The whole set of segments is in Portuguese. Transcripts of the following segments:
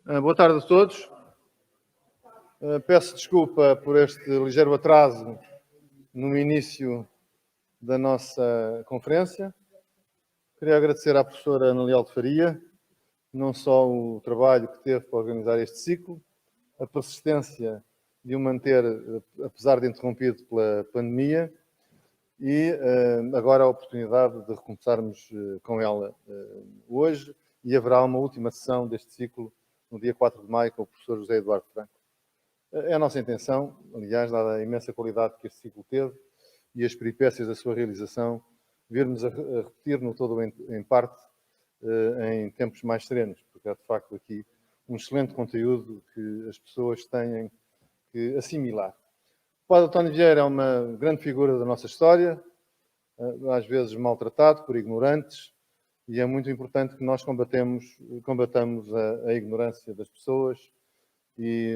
Boa tarde a todos. Peço desculpa por este ligeiro atraso no início da nossa conferência. Queria agradecer à professora Ana Leal de Faria, não só o trabalho que teve para organizar este ciclo, a persistência de o manter, apesar de interrompido pela pandemia, e agora a oportunidade de recomeçarmos com ela hoje, e haverá uma última sessão deste ciclo no dia 4 de maio com o professor José Eduardo Franco. É a nossa intenção, aliás, dada a imensa qualidade que este ciclo teve e as peripécias da sua realização, virmos a repetir-no todo em parte em tempos mais serenos, porque há de facto aqui um excelente conteúdo que as pessoas têm que assimilar. O padre António Vieira é uma grande figura da nossa história, às vezes maltratado por ignorantes, e é muito importante que nós combatamos a ignorância das pessoas e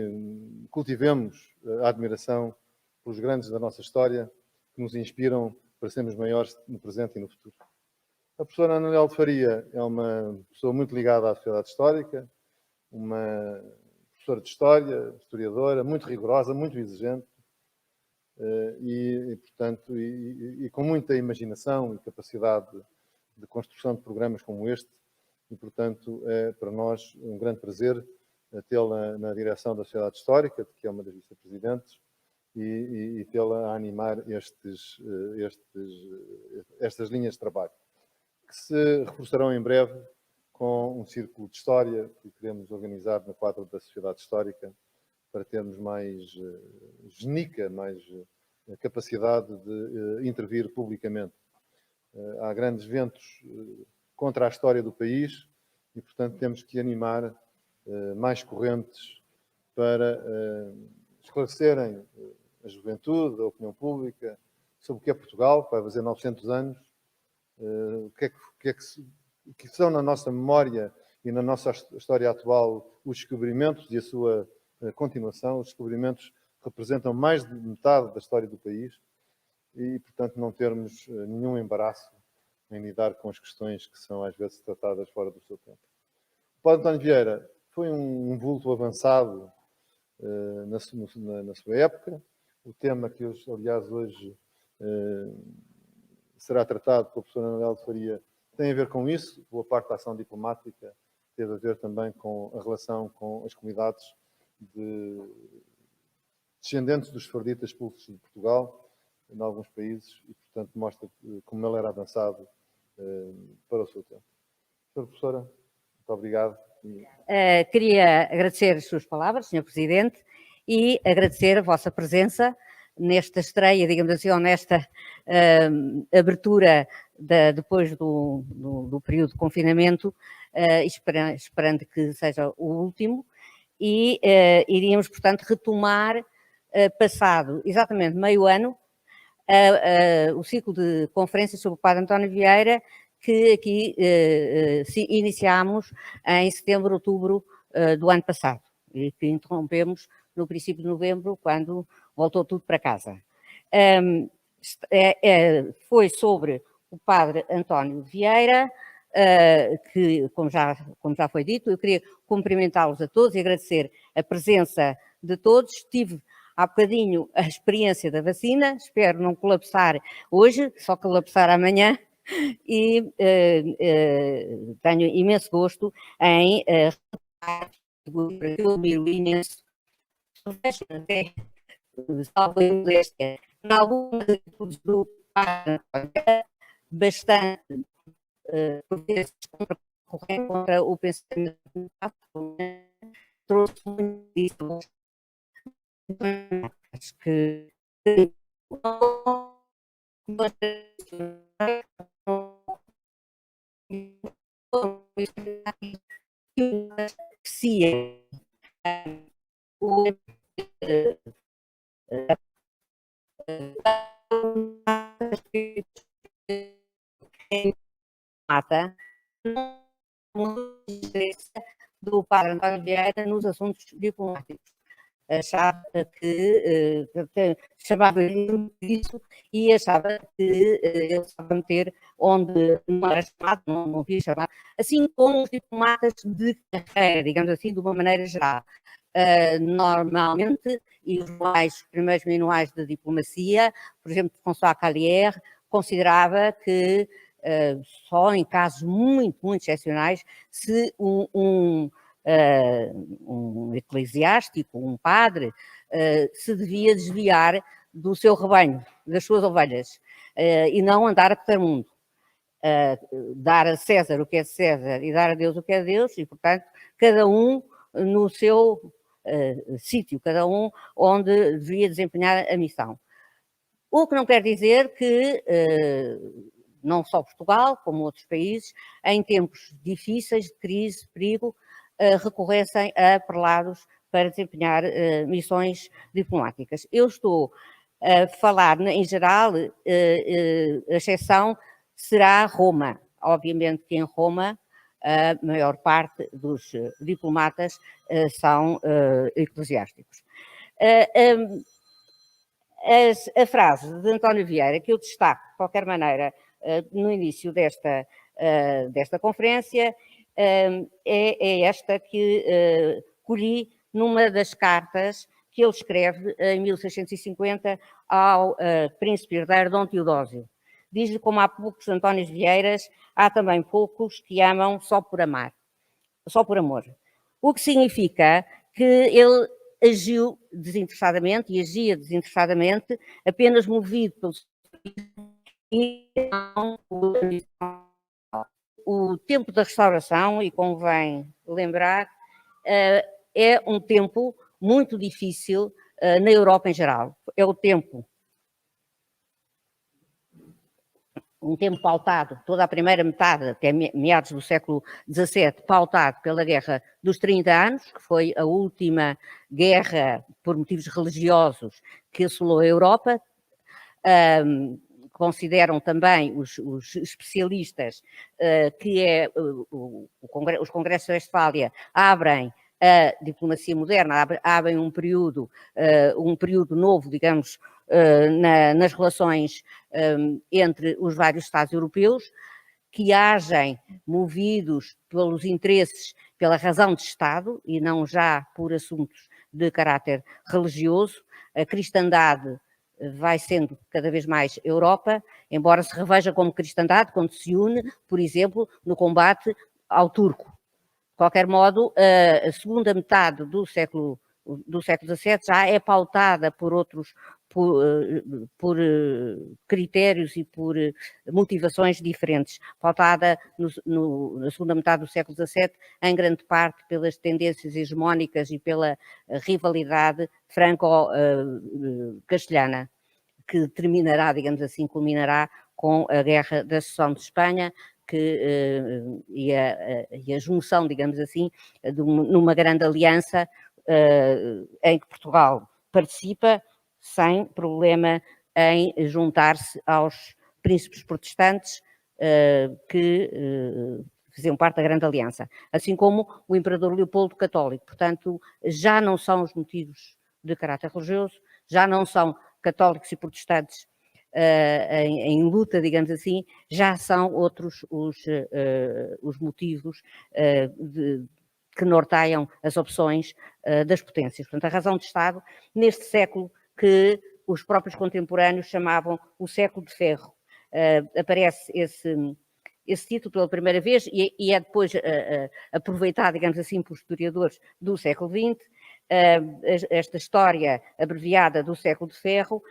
cultivemos a admiração pelos grandes da nossa história que nos inspiram para sermos maiores no presente e no futuro. A professora Ana Leal de Faria é uma pessoa muito ligada à sociedade histórica, uma professora de história, historiadora, muito rigorosa, muito exigente portanto, com muita imaginação e capacidade de construção de programas como este, e, portanto, é para nós um grande prazer tê-la na direção da Sociedade Histórica, que é uma das vice-presidentes, e tê-la a animar estas linhas de trabalho, que se reforçarão em breve com um círculo de história que queremos organizar no quadro da Sociedade Histórica, para termos mais genica, mais capacidade de intervir publicamente. Há grandes ventos contra a história do país e, portanto, temos que animar mais correntes para esclarecerem a juventude, a opinião pública, sobre o que é Portugal, que vai fazer 900 anos, o que são na nossa memória e na nossa história atual os descobrimentos e a sua continuação. Os descobrimentos representam mais de metade da história do país e, portanto, não termos nenhum embaraço em lidar com as questões que são às vezes tratadas fora do seu tempo. O padre António Vieira foi um vulto avançado na sua época. O tema que, aliás, hoje será tratado pela professora Ana Leal de Faria tem a ver com isso. Boa parte da ação diplomática teve a ver também com a relação com as comunidades descendentes dos sefarditas expulsos de Portugal, em alguns países, e, portanto, mostra como ele era avançado para o seu tempo. Professora, muito obrigado. Queria agradecer as suas palavras, Sr. Presidente, e agradecer a vossa presença nesta estreia, digamos assim, ou nesta abertura depois do período de confinamento, esperando que seja o último, e iríamos, portanto, retomar, passado exatamente meio ano, o ciclo de conferências sobre o padre António Vieira, que aqui iniciámos em setembro, outubro do ano passado, e que interrompemos no princípio de novembro, quando voltou tudo para casa. Foi sobre o padre António Vieira, que, como já foi dito, eu queria cumprimentá-los a todos e agradecer a presença de todos. Tive há bocadinho a experiência da vacina, espero não colapsar hoje, só colapsar amanhã, e tenho imenso gosto em eu admiro imenso, até salvo a modéstia, em algumas atitudes do bastante correndo contra o pensamento trouxe muito disso. Acho que mata do padre António Vieira nos assuntos diplomáticos. achava que chamava-lhe isso e achava que ele estava a meter onde não era chamado, não havia chamado, assim como os diplomatas de carreira, digamos assim, de uma maneira geral. Normalmente, e os primeiros manuais de diplomacia, por exemplo, François Callière, considerava que só em casos muito, muito excepcionais, se um eclesiástico, um padre, se devia desviar do seu rebanho, das suas ovelhas, e não andar a correr mundo. Dar a César o que é de César e dar a Deus o que é de Deus, e, portanto, cada um no seu sítio, cada um onde devia desempenhar a missão. O que não quer dizer que não só Portugal, como outros países, em tempos difíceis, de crise, perigo, recorressem a prelados para desempenhar missões diplomáticas. Eu estou a falar, em geral, a exceção será Roma. Obviamente que em Roma a maior parte dos diplomatas são eclesiásticos. A frase de António Vieira, que eu destaco, de qualquer maneira, no início desta conferência, é esta que colhi numa das cartas que ele escreve em 1650 ao príncipe herdeiro Dom Teodósio. Diz-lhe, como há poucos Antónios Vieiras, há também poucos que amam só por amar, só por amor. O que significa que ele agiu desinteressadamente e agia desinteressadamente, apenas movido pelo o tempo da restauração, e convém lembrar, é um tempo muito difícil na Europa em geral. É o tempo, um tempo pautado, toda a primeira metade, até meados do século XVII, pautado pela Guerra dos 30 Anos, que foi a última guerra por motivos religiosos que assolou a Europa. Consideram também os especialistas que os congressos de Westfália abrem a diplomacia moderna, abrem um período novo, digamos, nas relações entre os vários Estados europeus, que agem movidos pelos interesses, pela razão de Estado e não já por assuntos de caráter religioso. A cristandade vai sendo cada vez mais Europa, embora se reveja como cristandade quando se une, por exemplo, no combate ao turco. De qualquer modo, a segunda metade do século XVII já é pautada por outros, por critérios e por motivações diferentes, pautada na segunda metade do século XVII, em grande parte pelas tendências hegemónicas e pela rivalidade franco-castelhana, que terminará, digamos assim, culminará com a Guerra da Sucessão de Espanha, e a junção, digamos assim, numa grande aliança em que Portugal participa sem problema em juntar-se aos príncipes protestantes que faziam parte da grande aliança, assim como o imperador Leopoldo católico. Portanto, já não são os motivos de caráter religioso, já não são católicos e protestantes em luta, digamos assim, já são outros os motivos que norteiam as opções das potências. Portanto, a razão de Estado, neste século que os próprios contemporâneos chamavam o século de ferro. Aparece esse título pela primeira vez e é depois aproveitado, digamos assim, por historiadores do século XX. Esta história abreviada do século de ferro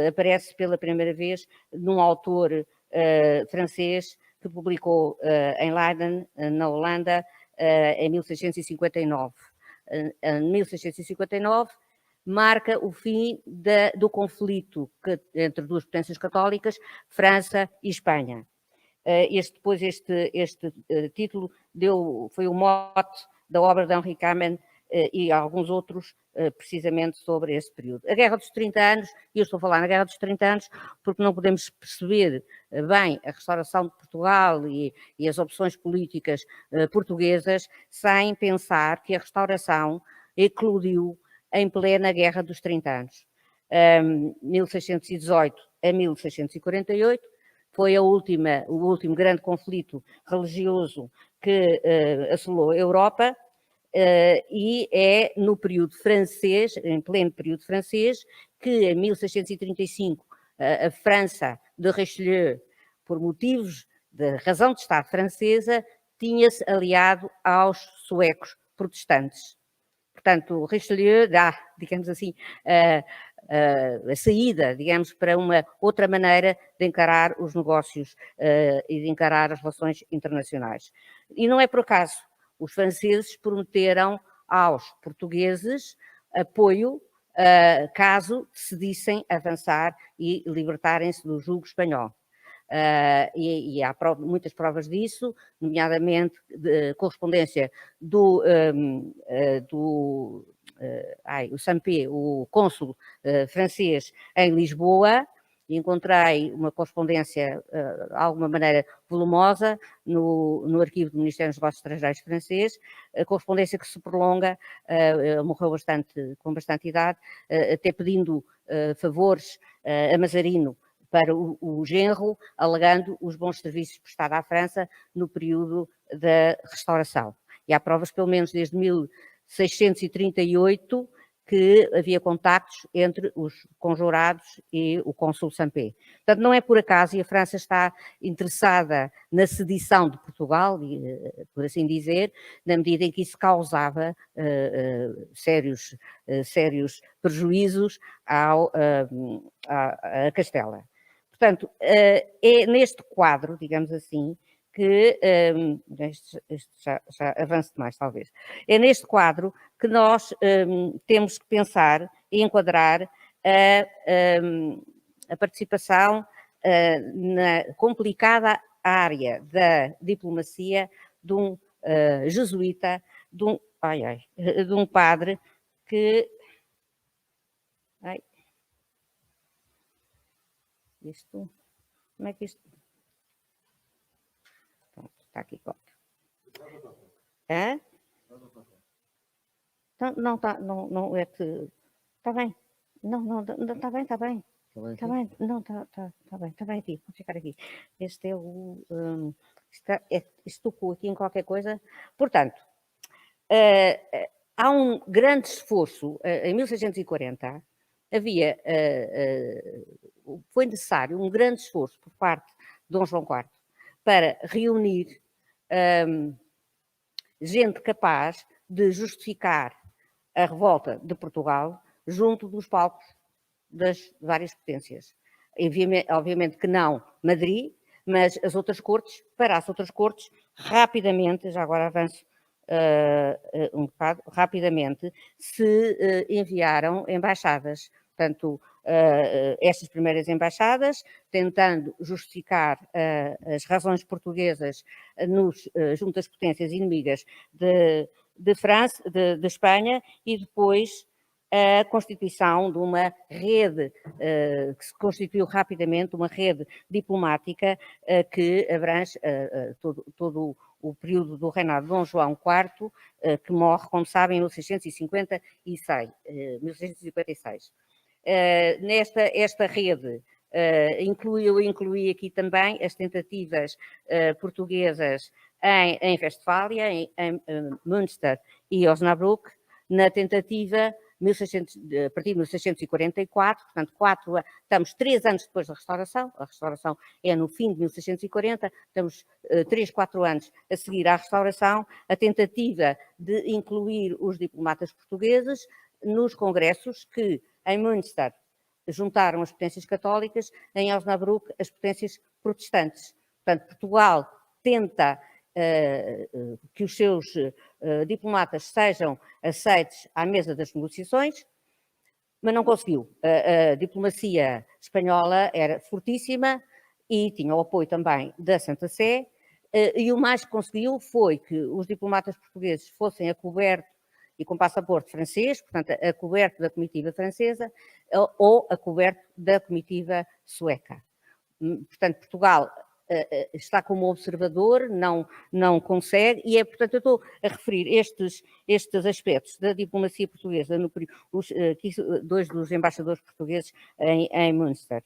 aparece pela primeira vez num autor francês que publicou em Leiden, na Holanda, em 1659. Em 1659 marca o fim do conflito entre duas potências católicas, França e Espanha. Este título foi o mote da obra de Henri Camen e alguns outros, precisamente sobre esse período. A Guerra dos 30 Anos, e eu estou a falar na Guerra dos 30 Anos porque não podemos perceber bem a restauração de Portugal e as opções políticas portuguesas sem pensar que a restauração eclodiu em plena Guerra dos 30 Anos. 1618 a 1648 foi o último grande conflito religioso que assolou a Europa, e é no período francês, em pleno período francês, que em 1635 a França de Richelieu, por motivos de razão de Estado francesa, tinha-se aliado aos suecos protestantes. Portanto, Richelieu dá, digamos assim, a saída, digamos, para uma outra maneira de encarar os negócios e de encarar as relações internacionais. E não é por acaso. Os franceses prometeram aos portugueses apoio caso decidissem avançar e libertarem-se do jugo espanhol. E há muitas provas disso, nomeadamente de correspondência o Sampé, o cônsul francês em Lisboa. Encontrei uma correspondência, de alguma maneira, volumosa no arquivo do Ministério dos Negócios Estrangeiros francês, a correspondência que se prolonga, morreu com bastante idade, até pedindo favores a Mazarino para o genro, alegando os bons serviços prestados à França no período da restauração. E há provas, pelo menos desde 1638, que havia contactos entre os conjurados e o cônsul Sampé. Portanto, não é por acaso, e a França está interessada na sedição de Portugal, por assim dizer, na medida em que isso causava sérios prejuízos à Castela. Portanto, é neste quadro, digamos assim, que, já avanço demais talvez, é neste quadro que nós temos que pensar e enquadrar a participação na complicada área da diplomacia de um jesuíta, de um padre que... como é que isto... Está aqui qualquer. Não, não é que... Está bem. Não, está bem. Está bem. Não, está bem aqui. Vou ficar aqui. Este é o... Isto tocou aqui em qualquer coisa. Portanto, há um grande esforço. Em 1640, foi necessário um grande esforço por parte de Dom João IV para reunir gente capaz de justificar a revolta de Portugal junto dos palcos das várias potências. Obviamente que não Madrid, mas as outras cortes, rapidamente, já agora avanço um bocado, rapidamente se enviaram embaixadas. Portanto, estas primeiras embaixadas, tentando justificar as razões portuguesas junto às potências inimigas de França, de Espanha, e depois a constituição de uma rede que se constituiu rapidamente, uma rede diplomática que abrange todo o período do reinado de Dom João IV, que morre, como sabem, em 1656. Esta rede eu incluí aqui também as tentativas portuguesas em Westfália, em Münster e Osnabrück, na tentativa a partir de 1644, portanto, estamos 3 anos depois da restauração, a restauração é no fim de 1640, estamos 3, 4 anos a seguir à restauração, a tentativa de incluir os diplomatas portugueses nos congressos que, em Münster, juntaram as potências católicas, em Osnabrück, as potências protestantes. Portanto, Portugal tenta que os seus diplomatas sejam aceitos à mesa das negociações, mas não conseguiu. A diplomacia espanhola era fortíssima e tinha o apoio também da Santa Sé, e o mais que conseguiu foi que os diplomatas portugueses fossem a coberto e com passaporte francês, portanto, a coberto da comitiva francesa ou a coberto da comitiva sueca. Portanto, Portugal está como observador, não consegue, e portanto, eu estou a referir estes aspectos da diplomacia portuguesa, aqui dois dos embaixadores portugueses em Münster.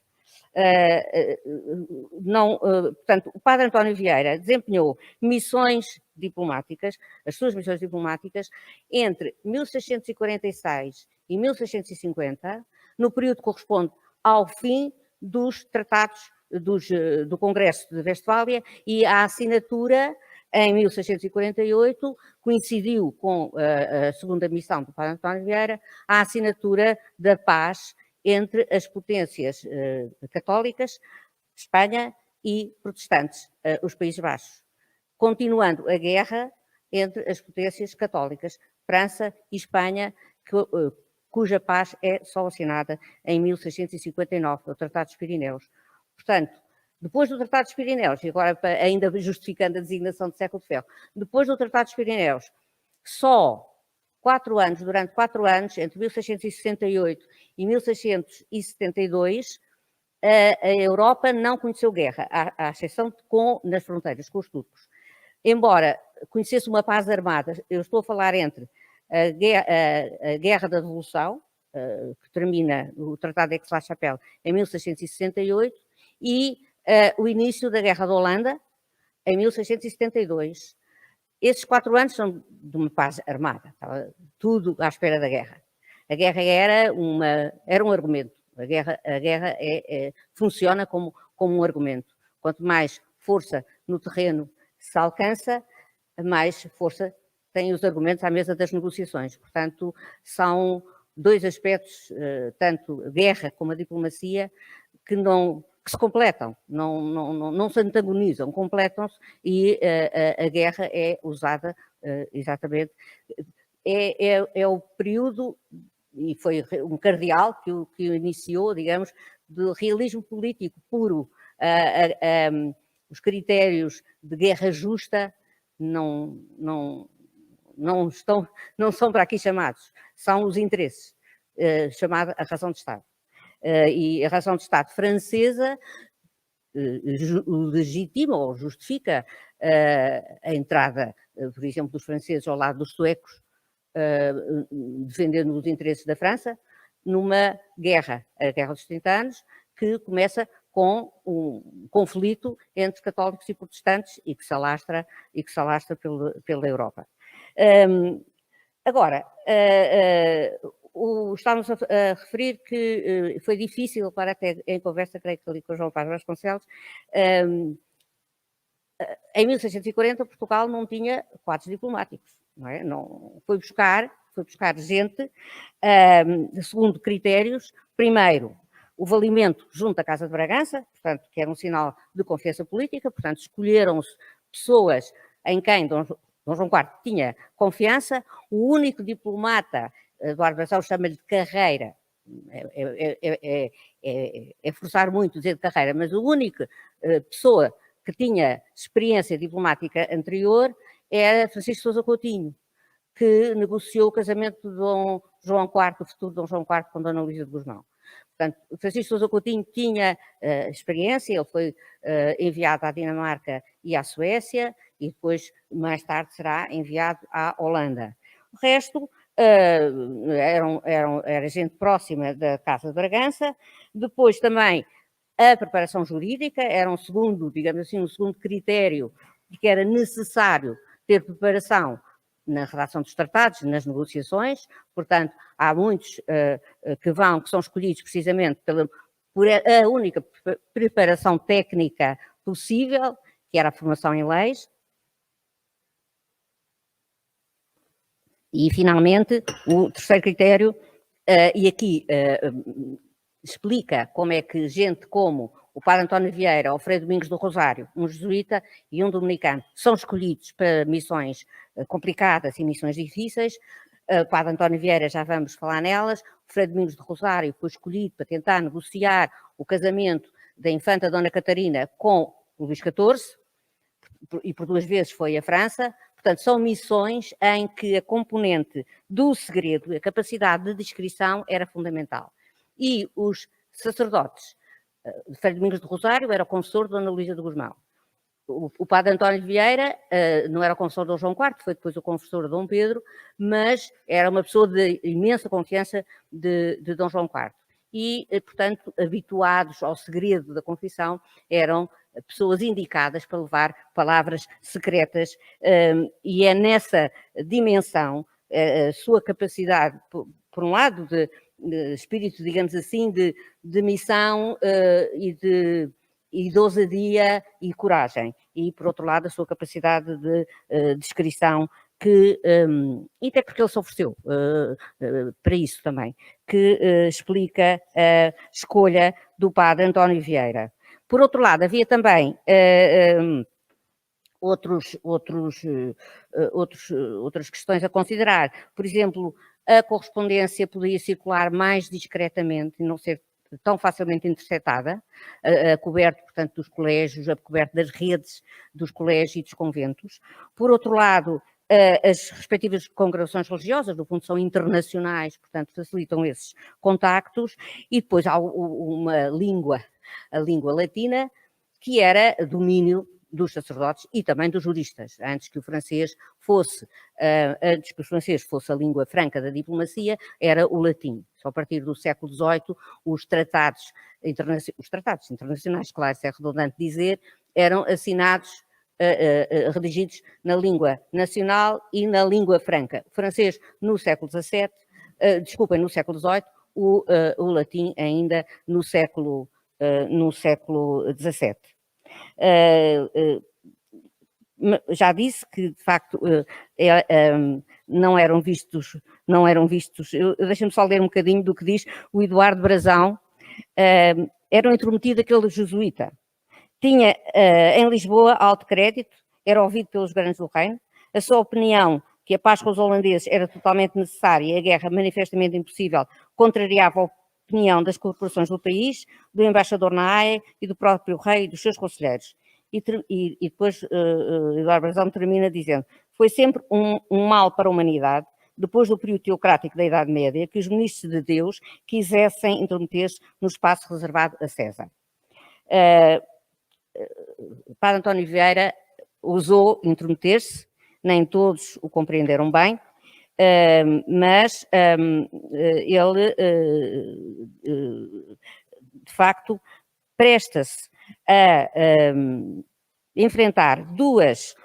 Portanto, o padre António Vieira desempenhou missões diplomáticas, as suas missões diplomáticas, entre 1646 e 1650, no período que corresponde ao fim dos tratados do Congresso de Westfália, e a assinatura em 1648 coincidiu com a segunda missão do padre António Vieira, a assinatura da paz entre as potências católicas, Espanha, e protestantes, os Países Baixos, continuando a guerra entre as potências católicas, França e Espanha, cuja paz é só assinada em 1659, o Tratado dos Pirineus. Portanto, depois do Tratado dos Pirineus, e agora ainda justificando a designação de século de ferro, depois do Tratado dos Pirineus, só durante 4 anos, entre 1668 e 1672, a Europa não conheceu guerra, à exceção nas fronteiras com os turcos. Embora conhecesse uma paz armada, eu estou a falar entre a Guerra da Revolução, que termina o Tratado de Aix-la-Chapelle em 1668, e o início da Guerra da Holanda, em 1672. Esses 4 anos são de uma paz armada, estava tudo à espera da guerra. A guerra era um argumento. A guerra funciona como um argumento. Quanto mais força no terreno se alcança, mais força têm os argumentos à mesa das negociações. Portanto, são 2 aspectos, tanto a guerra como a diplomacia, que se completam, não se antagonizam, completam-se, e a guerra é usada exatamente. É o período, e foi um cardeal que o iniciou, digamos, do realismo político puro. Os critérios de guerra justa não são para aqui chamados, são os interesses, chamada a razão de Estado. E a razão de Estado francesa legitima ou justifica a entrada, por exemplo, dos franceses ao lado dos suecos, defendendo os interesses da França, numa guerra, a Guerra dos 30 Anos, que começa com um conflito entre católicos e protestantes e que se alastra pela Europa. Agora, estávamos a referir que foi difícil, para até em conversa, creio que ali com o João Paz Vasconcelos, em 1640 Portugal não tinha quadros diplomáticos, não é? Foi buscar gente, segundo critérios. Primeiro, o valimento junto à Casa de Bragança, portanto, que era um sinal de confiança política, portanto, escolheram-se pessoas em quem Dom João IV tinha confiança. O único diplomata, Eduardo Brasão chama-lhe de carreira, é forçar muito dizer de carreira, mas a única pessoa que tinha experiência diplomática anterior era Francisco Sousa Coutinho, que negociou o casamento de Dom João IV, o futuro Dom João IV, com Dona Luísa de Gusmão. Portanto, Francisco Sousa Coutinho tinha experiência, ele foi enviado à Dinamarca e à Suécia, e depois, mais tarde, será enviado à Holanda. O resto era gente próxima da Casa de Bragança. Depois também a preparação jurídica era um segundo, digamos assim, um segundo critério de que era necessário ter preparação na redação dos tratados, nas negociações. Portanto, há muitos que são escolhidos precisamente por a única preparação técnica possível, que era a formação em leis. E, finalmente, o terceiro critério, e aqui explica como é que gente como o padre António Vieira, o Frei Domingos do Rosário, um jesuíta e um dominicano, são escolhidos para missões complicadas e missões difíceis. O padre António Vieira, já vamos falar nelas. O Frei Domingos do Rosário foi escolhido para tentar negociar o casamento da infanta Dona Catarina com o Luís XIV, e por 2 vezes foi a França. Portanto, são missões em que a componente do segredo, a capacidade de descrição era fundamental. E os sacerdotes, Frei Domingos do Rosário era o confessor de Dona Luísa de Gusmão. o padre António Vieira não era o confessor de Dom João IV, foi depois o confessor de Dom Pedro, mas era uma pessoa de imensa confiança de Dom João IV. E, portanto, habituados ao segredo da confissão, eram pessoas indicadas para levar palavras secretas, e é nessa dimensão a sua capacidade, por um lado, de espírito, digamos assim, de missão e de ousadia e coragem, e por outro lado a sua capacidade de descrição, que, e até porque ele se ofereceu para isso também, que explica a escolha do padre António Vieira. Por outro lado, havia também outras questões a considerar. Por exemplo, a correspondência podia circular mais discretamente e não ser tão facilmente interceptada, coberto, portanto, dos colégios, coberto das redes dos colégios e dos conventos. Por outro lado, as respectivas congregações religiosas, no fundo, são internacionais, portanto, facilitam esses contactos. E depois há uma língua, a língua latina, que era domínio dos sacerdotes e também dos juristas, antes que o francês fosse a língua franca da diplomacia, era o latim. Só a partir do século XVIII, os tratados internacionais, claro, isso é redundante dizer, eram assinados, redigidos na língua nacional e na língua franca. O francês no século XVII, no século XVIII, o latim ainda no século XVII. Já disse que, de facto, não eram vistos, deixa-me só ler um bocadinho do que diz o Eduardo Brazão, era um intrometido aquele jesuíta. Tinha em Lisboa alto crédito, era ouvido pelos grandes do reino, a sua opinião que a paz com os holandeses era totalmente necessária e a guerra manifestamente impossível contrariava a opinião das corporações do país, do embaixador na Haia e do próprio rei e dos seus conselheiros. E depois Eduardo Brazão termina dizendo: foi sempre um mal para a humanidade, depois do período teocrático da Idade Média, que os ministros de Deus quisessem intrometer-se no espaço reservado a César. O padre António Vieira ousou intrometer-se, nem todos o compreenderam bem, mas ele, de facto, presta-se a enfrentar duas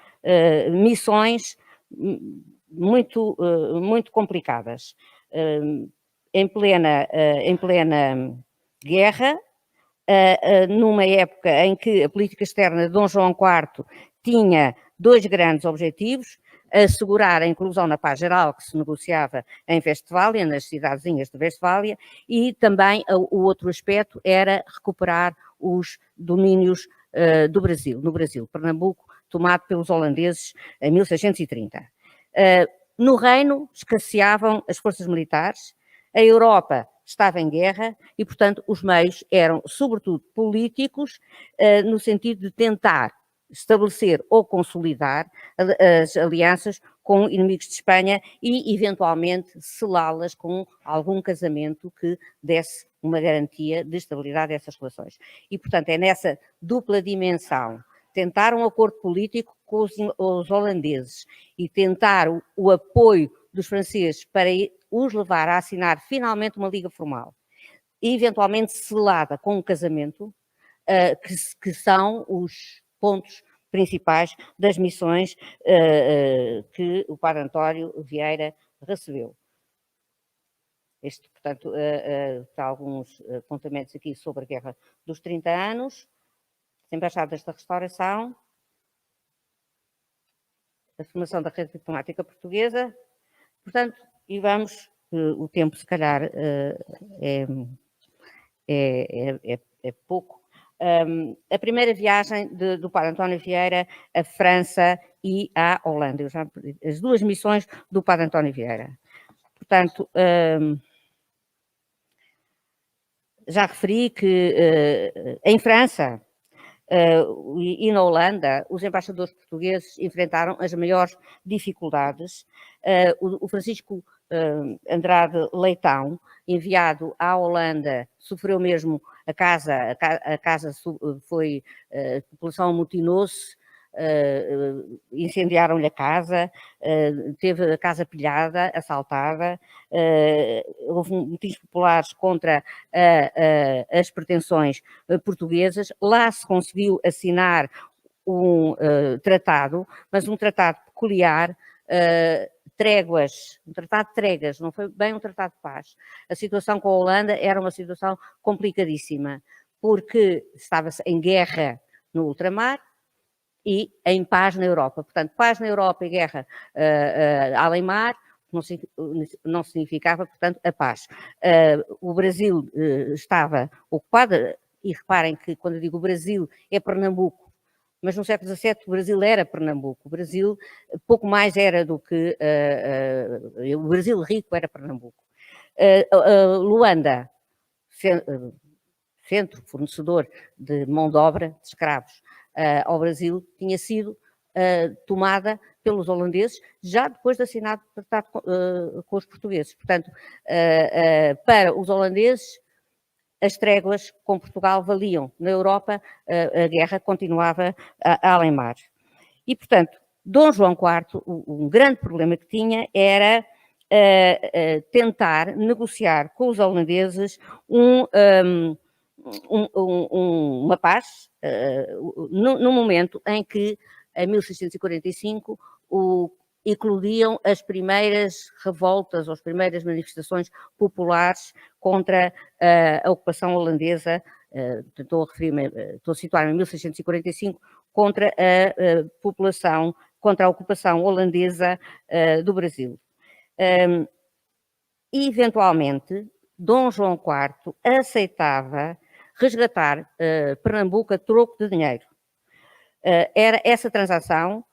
missões muito complicadas. Em plena guerra, numa época em que a política externa de Dom João IV tinha dois grandes objetivos: assegurar a inclusão na paz geral que se negociava em Westfália, nas cidadezinhas de Westfália, e também o outro aspecto era recuperar os domínios do Brasil, no Brasil, Pernambuco, tomado pelos holandeses em 1630. No reino escasseavam as forças militares, a Europa estava em guerra e, portanto, os meios eram, sobretudo, políticos, no sentido de tentar estabelecer ou consolidar as alianças com inimigos de Espanha e, eventualmente, selá-las com algum casamento que desse uma garantia de estabilidade dessas relações. E, portanto, é nessa dupla dimensão, tentar um acordo político com os holandeses e tentar o apoio dos franceses para os levar a assinar finalmente uma liga formal, e eventualmente selada com um casamento, que são os pontos principais das missões que o padre António Vieira recebeu. Portanto, há alguns apontamentos aqui sobre a Guerra dos 30 anos, as embaixadas da Restauração, a formação da rede diplomática portuguesa, portanto, e vamos, o tempo se calhar é pouco. A primeira viagem do padre António Vieira à França e à Holanda, as duas missões do padre António Vieira. Portanto, já referi que em França e na Holanda, os embaixadores portugueses enfrentaram as maiores dificuldades. O Francisco Andrade Leitão, enviado à Holanda, sofreu mesmo a casa foi, a população amotinou-se, incendiaram-lhe a casa, teve a casa pilhada, assaltada, houve motins populares contra as pretensões portuguesas. Lá se conseguiu assinar um tratado, mas um tratado peculiar, tréguas, um tratado de tréguas, não foi bem um tratado de paz. A situação com a Holanda era uma situação complicadíssima, porque estava-se em guerra no ultramar e em paz na Europa. Portanto, paz na Europa e guerra além mar não significava, portanto, a paz. O Brasil estava ocupado, e reparem que quando eu digo o Brasil é Pernambuco, mas no século XVII o Brasil era Pernambuco. O Brasil pouco mais era do que... o Brasil rico era Pernambuco. Luanda, centro fornecedor de mão de obra, de escravos, ao Brasil, tinha sido tomada pelos holandeses, já depois de assinado o tratado com os portugueses. Portanto, para os holandeses, as tréguas com Portugal valiam. Na Europa, a guerra continuava além mar. E, portanto, Dom João IV, um grande problema que tinha era tentar negociar com os holandeses uma paz, no momento em que, em 1645, eclodiam as primeiras revoltas, ou as primeiras manifestações populares contra a ocupação holandesa, estou a situar-me em 1645, contra a população, contra a ocupação holandesa do Brasil. Eventualmente, Dom João IV aceitava resgatar Pernambuco a troco de dinheiro. Essa transação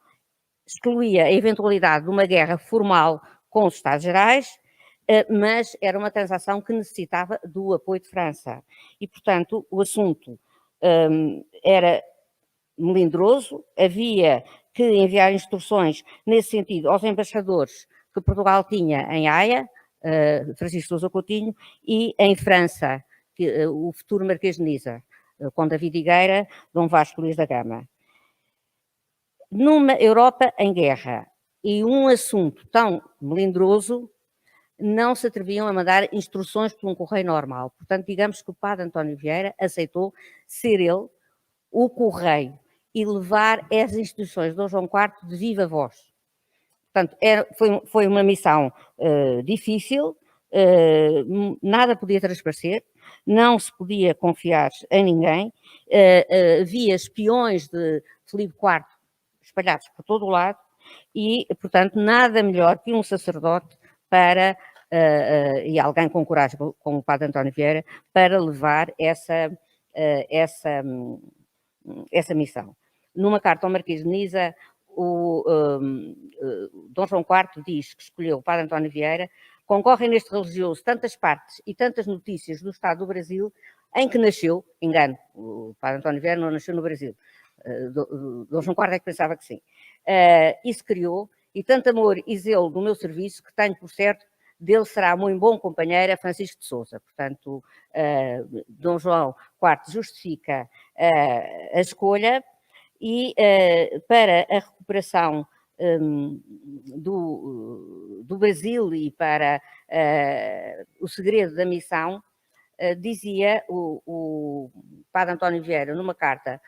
excluía a eventualidade de uma guerra formal com os Estados Gerais, mas era uma transação que necessitava do apoio de França. E, portanto, o assunto era melindroso, havia que enviar instruções nesse sentido aos embaixadores que Portugal tinha em Haia, Francisco Sousa Coutinho, e em França, o futuro Marquês de Niza, com David Higueira, Dom Vasco Luís da Gama. Numa Europa em guerra e um assunto tão melindroso, não se atreviam a mandar instruções por um correio normal. Portanto, digamos que o padre António Vieira aceitou ser ele o correio e levar as instruções de Dom João IV de viva voz. Portanto, foi uma missão difícil, nada podia transparecer, não se podia confiar em ninguém, havia espiões de Filipe IV espalhados por todo o lado e, portanto, nada melhor que um sacerdote para, e alguém com coragem, como o padre António Vieira, para levar essa missão. Numa carta ao Marquês de Niza, Dom João IV diz que escolheu o padre António Vieira, concorrem neste religioso tantas partes e tantas notícias do Estado do Brasil, em que nasceu, engano, o padre António Vieira não nasceu no Brasil, Dom João IV é que pensava que sim, isso criou, e tanto amor e zelo do meu serviço, que tenho por certo, dele será muito bom companheiro Francisco de Sousa. Portanto, Dom João IV justifica a escolha e para a recuperação do Brasil e para o segredo da missão, dizia o padre António Vieira numa carta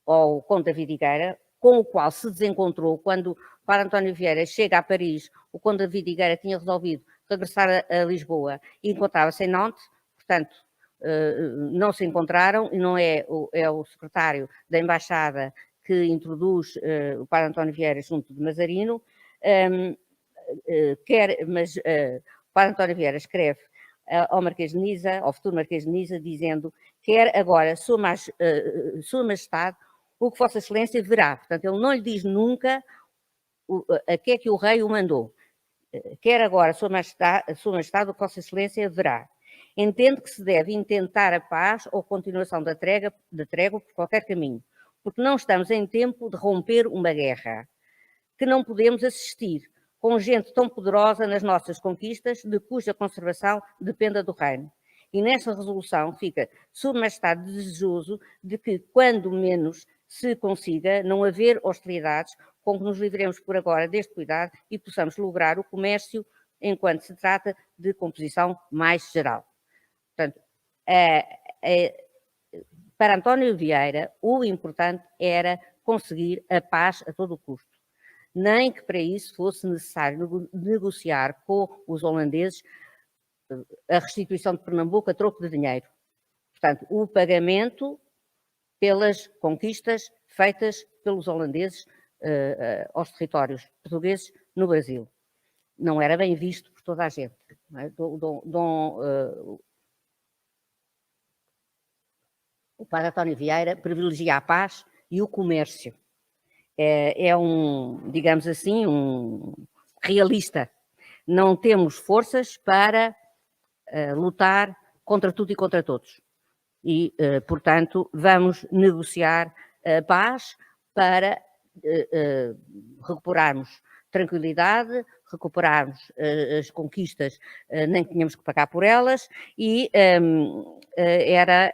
ao conde David Higueira, com o qual se desencontrou quando o padre António Vieira chega a Paris. O conde David Higueira tinha resolvido regressar a Lisboa e encontrava-se em Nantes, portanto, não se encontraram, e não é o secretário da Embaixada que introduz o padre António Vieira junto de Mazarino, mas o padre António Vieira escreve ao Marquês de Niza, ao futuro Marquês de Niza, dizendo: quer agora Sua Majestade o que Vossa Excelência verá. Portanto, ele não lhe diz nunca a que é que o rei o mandou. Quer agora Sua Majestade o que Vossa Excelência verá. Entende que se deve intentar a paz ou a continuação da trégua por qualquer caminho, porque não estamos em tempo de romper uma guerra, que não podemos assistir com gente tão poderosa nas nossas conquistas, de cuja conservação dependa do reino. E nesta resolução fica Sua Majestade desejoso de que, quando menos, se consiga não haver hostilidades, com que nos livremos por agora deste cuidado e possamos lograr o comércio enquanto se trata de composição mais geral. Portanto, para António Vieira, o importante era conseguir a paz a todo o custo, nem que para isso fosse necessário negociar com os holandeses a restituição de Pernambuco a troco de dinheiro. Portanto, o pagamento pelas conquistas feitas pelos holandeses aos territórios portugueses no Brasil. Não era bem visto por toda a gente. Não é? O padre António Vieira privilegia a paz e o comércio. É digamos assim, um realista. Não temos forças para lutar contra tudo e contra todos. E, portanto, vamos negociar a paz para recuperarmos tranquilidade, recuperarmos as conquistas, nem que tínhamos que pagar por elas, e era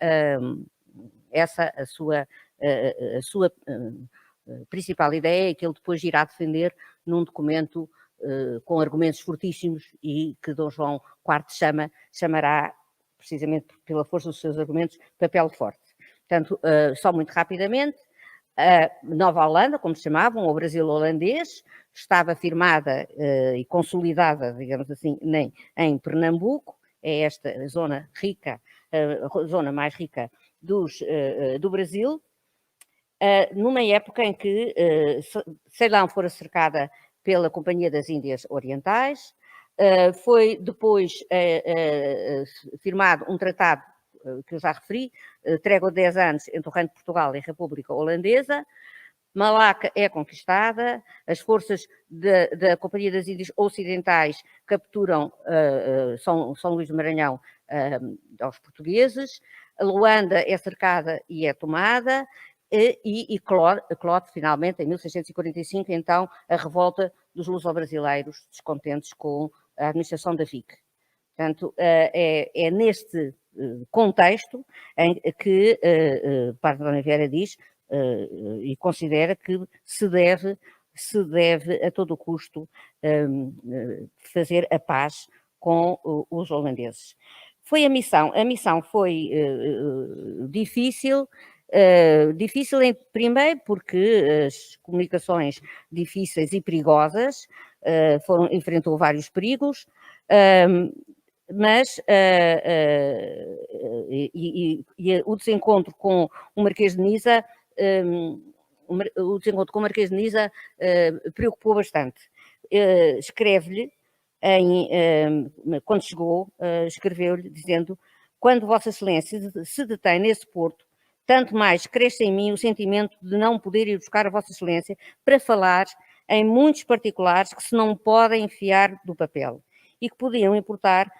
essa a sua principal ideia, que ele depois irá defender num documento com argumentos fortíssimos e que Dom João IV chamará, precisamente pela força dos seus argumentos, papel forte. Portanto, só muito rapidamente, a Nova Holanda, como se chamavam, o Brasil holandês, estava firmada e consolidada, digamos assim, em Pernambuco, é esta zona rica, a zona mais rica do Brasil, numa época em que Ceilão fora cercada pela Companhia das Índias Orientais, foi depois firmado um tratado que eu já referi, trégua de 10 anos entre o Reino de Portugal e a República Holandesa. Malaca é conquistada, as forças da Companhia das Índias Ocidentais capturam São Luís do Maranhão aos portugueses, Luanda é cercada e é tomada, e eclode finalmente, em 1645, então, a revolta dos luso-brasileiros descontentes com a administração da FIC. Portanto, é neste contexto em que Padre António Vieira diz e considera que se deve a todo custo fazer a paz com os holandeses. Foi a missão foi difícil, primeiro porque as comunicações difíceis e perigosas, enfrentou vários perigos, mas o desencontro com o Marquês de Niza, preocupou bastante. Escreve-lhe, quando chegou, escreveu-lhe dizendo: quando Vossa Excelência se detém nesse porto, tanto mais cresce em mim o sentimento de não poder ir buscar a Vossa Excelência para falar em muitos particulares que se não podem fiar do papel e que podiam importar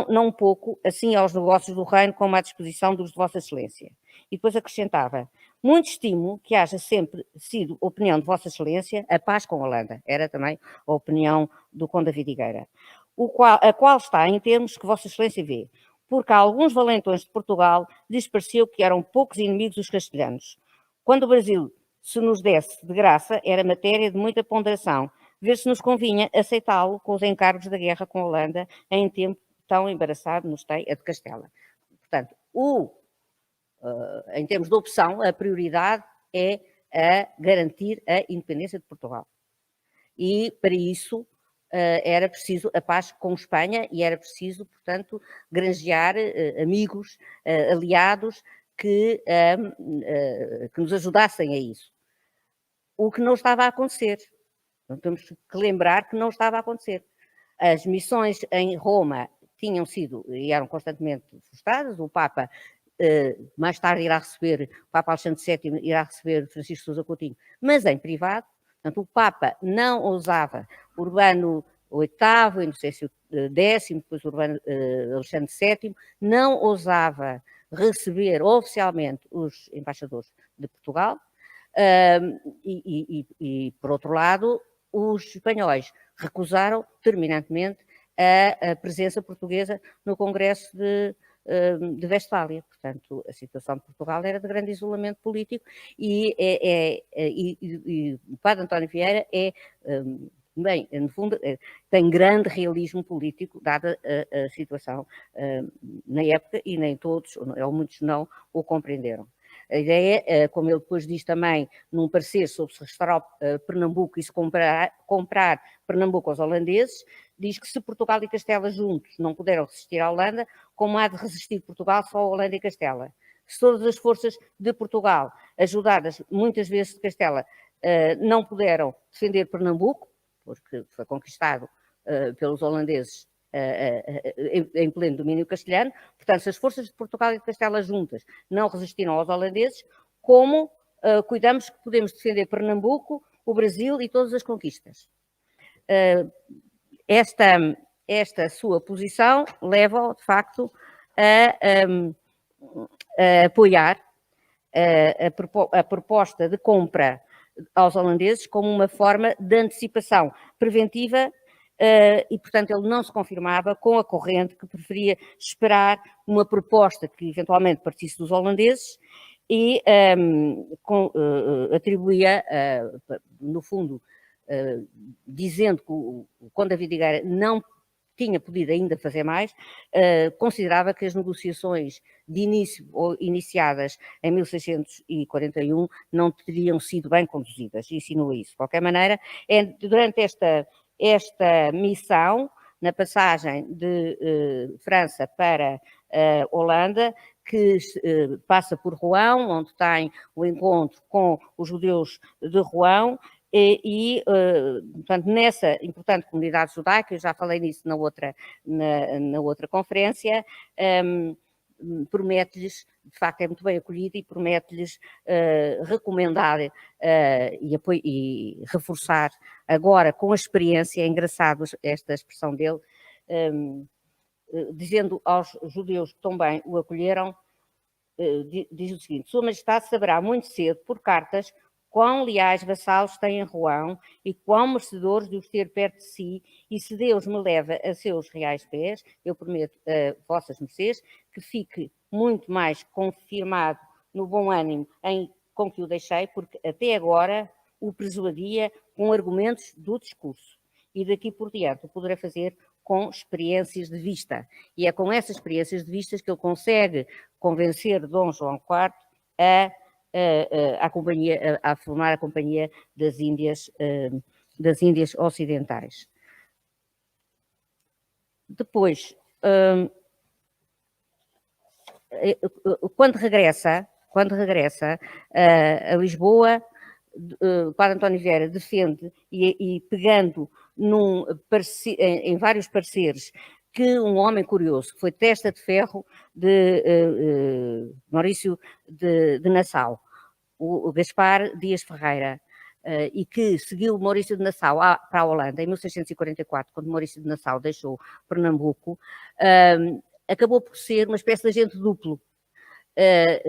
não pouco assim aos negócios do reino como à disposição dos de Vossa Excelência. E depois acrescentava: muito estimo que haja sempre sido opinião de Vossa Excelência a paz com a Holanda. Era também a opinião do Conde da Vidigueira. A qual está em termos que Vossa Excelência vê, porque a alguns valentões de Portugal lhes pareceu que eram poucos inimigos os castelhanos. Quando o Brasil se nos desse de graça, era matéria de muita ponderação, ver se nos convinha aceitá-lo com os encargos da guerra com a Holanda em tempo tão embaraçado nos tem a de Castela. Portanto, em termos de opção, a prioridade é a garantir a independência de Portugal. E, para isso, era preciso a paz com Espanha e era preciso, portanto, granjear amigos, aliados que nos ajudassem a isso. O que não estava a acontecer. Então, temos que lembrar que não estava a acontecer. As missões em Roma tinham sido e eram constantemente frustradas. O Papa, mais tarde, o Papa Alexandre VII irá receber Francisco Sousa Coutinho, mas em privado. Portanto, o Papa não ousava, Urbano VIII, Inocêncio X, depois Alexandre VII, não ousava receber oficialmente os embaixadores de Portugal. E, por outro lado, os espanhóis recusaram terminantemente a presença portuguesa no Congresso de Westfália. Portanto, a situação de Portugal era de grande isolamento político e o padre António Vieira bem, no fundo, tem grande realismo político, dada a situação na época, e nem todos, ou muitos não, o compreenderam. A ideia, como ele depois diz também, num parecer sobre se restaurar Pernambuco e se comprar Pernambuco aos holandeses, diz que se Portugal e Castela juntos não puderam resistir à Holanda, como há de resistir Portugal só a Holanda e Castela? Se todas as forças de Portugal, ajudadas muitas vezes de Castela, não puderam defender Pernambuco, porque foi conquistado pelos holandeses em pleno domínio castelhano. Portanto, se as forças de Portugal e de Castela juntas não resistiram aos holandeses, como cuidamos que podemos defender Pernambuco, o Brasil e todas as conquistas? Esta sua posição leva-o, de facto, a apoiar a proposta de compra aos holandeses como uma forma de antecipação preventiva e, portanto, ele não se conformava com a corrente que preferia esperar uma proposta que eventualmente partisse dos holandeses e atribuía, no fundo, dizendo que o Conde da Vidigueira não tinha podido ainda fazer mais, considerava que as negociações de início ou iniciadas em 1641 não teriam sido bem conduzidas, e insinua isso. De qualquer maneira, durante esta missão, na passagem de França para Holanda, que passa por Rouen, onde tem o encontro com os judeus de Rouen, portanto, nessa importante comunidade judaica, eu já falei nisso na outra conferência, promete-lhes, de facto é muito bem acolhido, e promete-lhes recomendar e reforçar agora com a experiência, é engraçado esta expressão dele, dizendo aos judeus que também o acolheram, diz o seguinte: Sua Majestade saberá muito cedo, por cartas, quão leais vassalos têm em Rouen e quão merecedores de os ter perto de si, e se Deus me leva a seus reais pés, eu prometo a vossas mercês que fique muito mais confirmado no bom ânimo com que o deixei, porque até agora o persuadia com argumentos do discurso, e daqui por diante o poderá fazer com experiências de vista, e é com essas experiências de vista que ele consegue convencer Dom João IV a formar a Companhia das Índias Ocidentais. Depois, quando regressa a Lisboa, o padre António Vieira defende e pegando em vários pareceres que um homem curioso, que foi testa de ferro de Maurício de Nassau, o Gaspar Dias Ferreira, e que seguiu Maurício de Nassau para a Holanda em 1644, quando Maurício de Nassau deixou Pernambuco, acabou por ser uma espécie de agente duplo.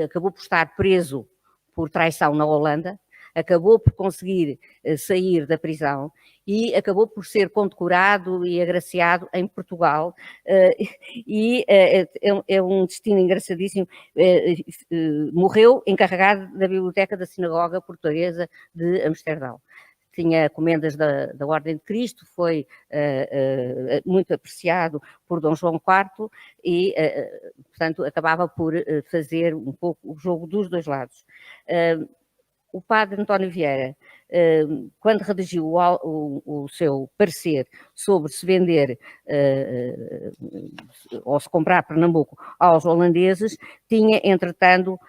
Acabou por estar preso por traição na Holanda, acabou por conseguir sair da prisão e acabou por ser condecorado e agraciado em Portugal, e é um destino engraçadíssimo. Morreu encarregado da biblioteca da Sinagoga Portuguesa de Amsterdão. Tinha comendas da Ordem de Cristo, foi muito apreciado por Dom João IV e, portanto, acabava por fazer um pouco o jogo dos dois lados. O padre António Vieira, quando redigiu o seu parecer sobre se vender ou se comprar Pernambuco aos holandeses, tinha, entretanto,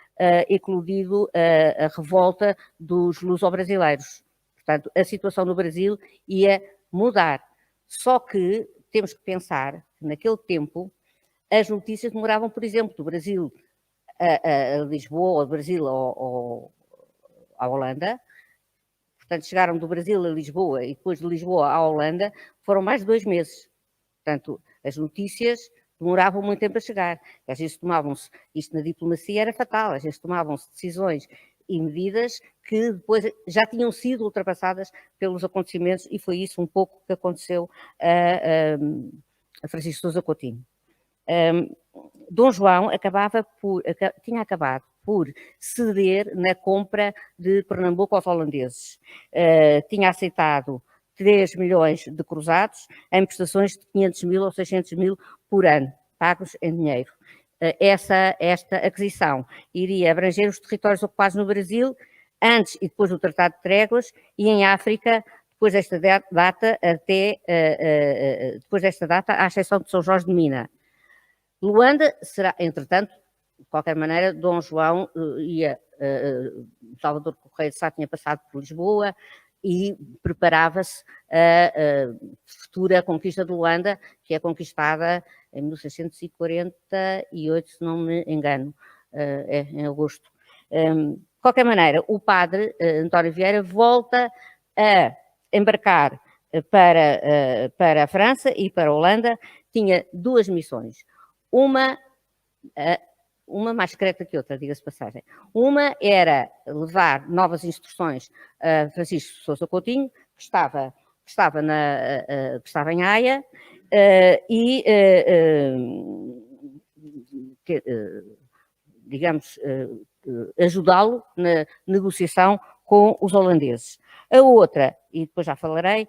eclodido a revolta dos luso-brasileiros. Portanto, a situação no Brasil ia mudar. Só que temos que pensar que, naquele tempo, as notícias demoravam, por exemplo, do Brasil a Lisboa, ou do Brasil à Holanda. Portanto, chegaram do Brasil a Lisboa e depois de Lisboa à Holanda, foram mais de 2 meses. Portanto, as notícias demoravam muito tempo a chegar. Às vezes tomavam-se, isto na diplomacia era fatal, às vezes tomavam-se decisões e medidas que depois já tinham sido ultrapassadas pelos acontecimentos, e foi isso um pouco que aconteceu a Francisco Sousa Coutinho. Dom João tinha acabado por ceder na compra de Pernambuco aos holandeses. Tinha aceitado 3 milhões de cruzados em prestações de 500 mil ou 600 mil por ano, pagos em dinheiro. Esta aquisição iria abranger os territórios ocupados no Brasil, antes e depois do Tratado de Tréguas, e em África, depois desta data, à exceção de São Jorge de Mina. Luanda será, entretanto, de qualquer maneira, Dom João Salvador Correia de Sá tinha passado por Lisboa e preparava-se a futura conquista de Luanda, que é conquistada em 1648, se não me engano, em agosto. De qualquer maneira, o padre António Vieira volta a embarcar para a França e para a Holanda. Tinha 2 missões. Uma mais secreta que outra, diga-se passagem. Uma era levar novas instruções a Francisco de Sousa Coutinho, que estava em Haia, digamos, ajudá-lo na negociação com os holandeses. A outra, e depois já falarei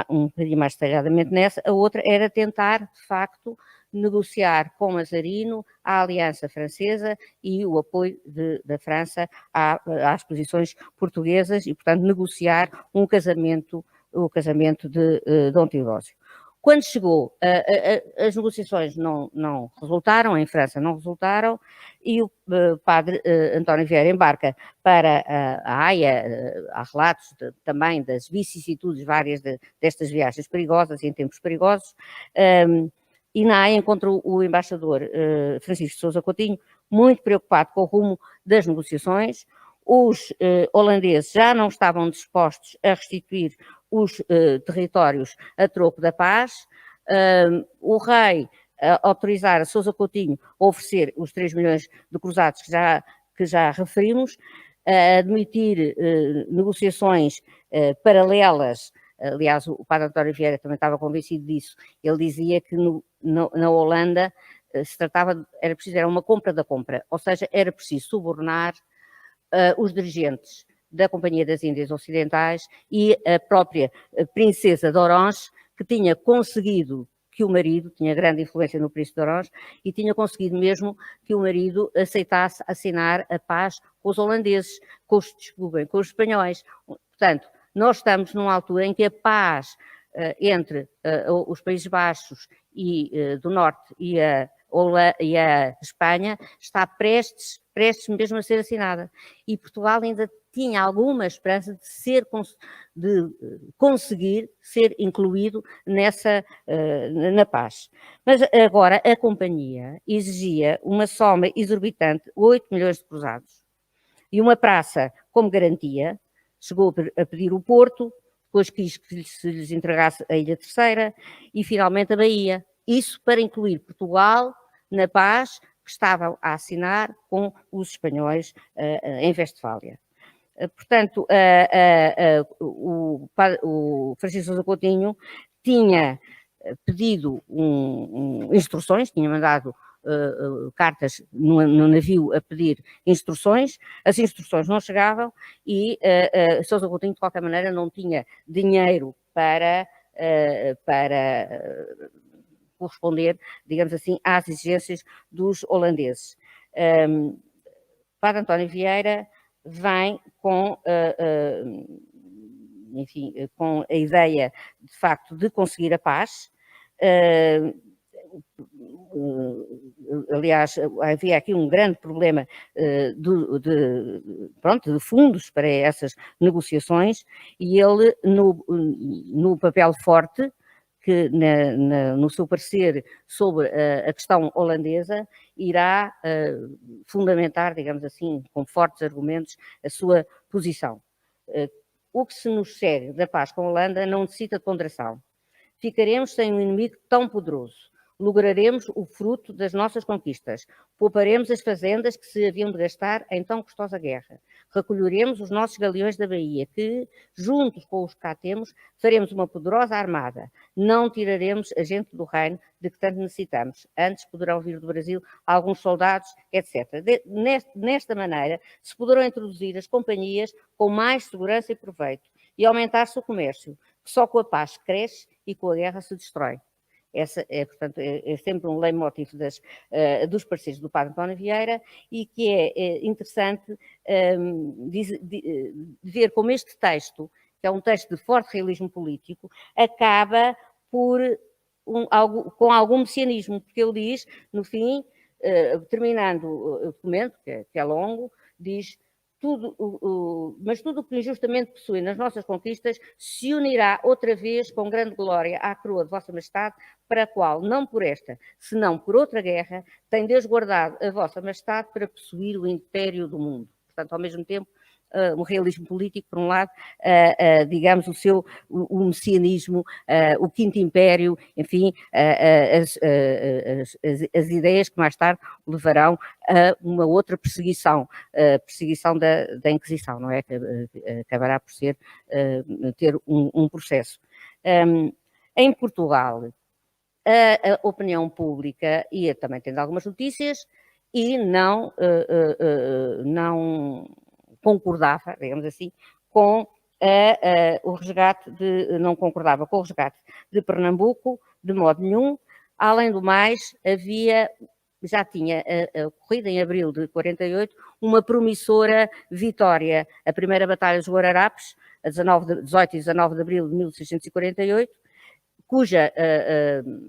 um bocadinho mais detalhadamente nessa, a outra era tentar, de facto, negociar com Mazarino a aliança francesa e o apoio da França às posições portuguesas e, portanto, negociar o casamento de Dom Teodósio. Quando chegou, as negociações não resultaram, em França não resultaram, e o padre António Vieira embarca para a Haia. Há relatos também das vicissitudes várias destas viagens perigosas e em tempos perigosos, e na Haia encontrou o embaixador Francisco de Sousa Coutinho muito preocupado com o rumo das negociações. Os holandeses já não estavam dispostos a restituir os territórios a troco da paz. O rei autorizar a Sousa Coutinho a oferecer os 3 milhões de cruzados que já referimos, admitir negociações paralelas. Aliás, o padre António Vieira também estava convencido disso. Ele dizia que na Holanda era uma compra da compra, ou seja, era preciso subornar os dirigentes da Companhia das Índias Ocidentais e a própria princesa de Orange, que tinha conseguido que o marido, tinha grande influência no príncipe de Orange, e tinha conseguido mesmo que o marido aceitasse assinar a paz com os holandeses, com os espanhóis. Portanto, nós estamos numa altura em que a paz entre os Países Baixos do Norte e a Espanha está prestes mesmo a ser assinada. E Portugal ainda tinha alguma esperança de conseguir ser incluído na paz. Mas agora a companhia exigia uma soma exorbitante, 8 milhões de cruzados, e uma praça como garantia. Chegou a pedir o Porto, depois quis que se lhes entregasse a Ilha Terceira e finalmente a Bahia. Isso para incluir Portugal na paz que estavam a assinar com os espanhóis em Westfália. Portanto, o Francisco Sousa Coutinho tinha pedido instruções, tinha mandado cartas no navio a pedir instruções. As instruções não chegavam e Sousa Coutinho, de qualquer maneira, não tinha dinheiro para corresponder, digamos assim, às exigências dos holandeses. Padre António Vieira vem com a ideia, de facto, de conseguir a paz. Aliás, havia aqui um grande problema de fundos para essas negociações, e ele, no papel forte, que no seu parecer sobre a questão holandesa, irá fundamentar, digamos assim, com fortes argumentos, a sua posição. O que se nos segue da paz com a Holanda não necessita de ponderação. Ficaremos sem um inimigo tão poderoso. Lograremos o fruto das nossas conquistas. Pouparemos as fazendas que se haviam de gastar em tão custosa guerra. recolheremos os nossos galeões da Bahia, que, juntos com os que cá temos, faremos uma poderosa armada. Não tiraremos a gente do reino de que tanto necessitamos. Antes poderão vir do Brasil alguns soldados, etc. Nesta maneira, se poderão introduzir as companhias com mais segurança e proveito e aumentar-se o comércio, que só com a paz cresce e com a guerra se destrói. Essa portanto, é sempre um leitmotiv dos parceiros do Padre António Vieira e que é interessante de ver como este texto, que é um texto de forte realismo político, acaba com algum messianismo, porque ele diz, no fim, terminando o documento, que é longo, diz: mas tudo o que injustamente possui nas nossas conquistas se unirá outra vez com grande glória à coroa de Vossa Majestade, para a qual, não por esta, senão por outra guerra, tem Deus guardado a Vossa Majestade para possuir o império do mundo. Portanto, ao mesmo tempo, o realismo político, por um lado, digamos, o messianismo, o Quinto Império, enfim, as ideias que mais tarde levarão a uma outra perseguição, a perseguição da Inquisição, não é? Que acabará por ter um processo. Em Portugal, a opinião pública ia também tendo algumas notícias e não concordava, digamos assim, com o resgate não concordava com o resgate de Pernambuco, de modo nenhum. Além do mais, já tinha ocorrido em abril de 48 uma promissora vitória, a primeira Batalha dos Guararapes, a 18 e 19 de abril de 1648, cuja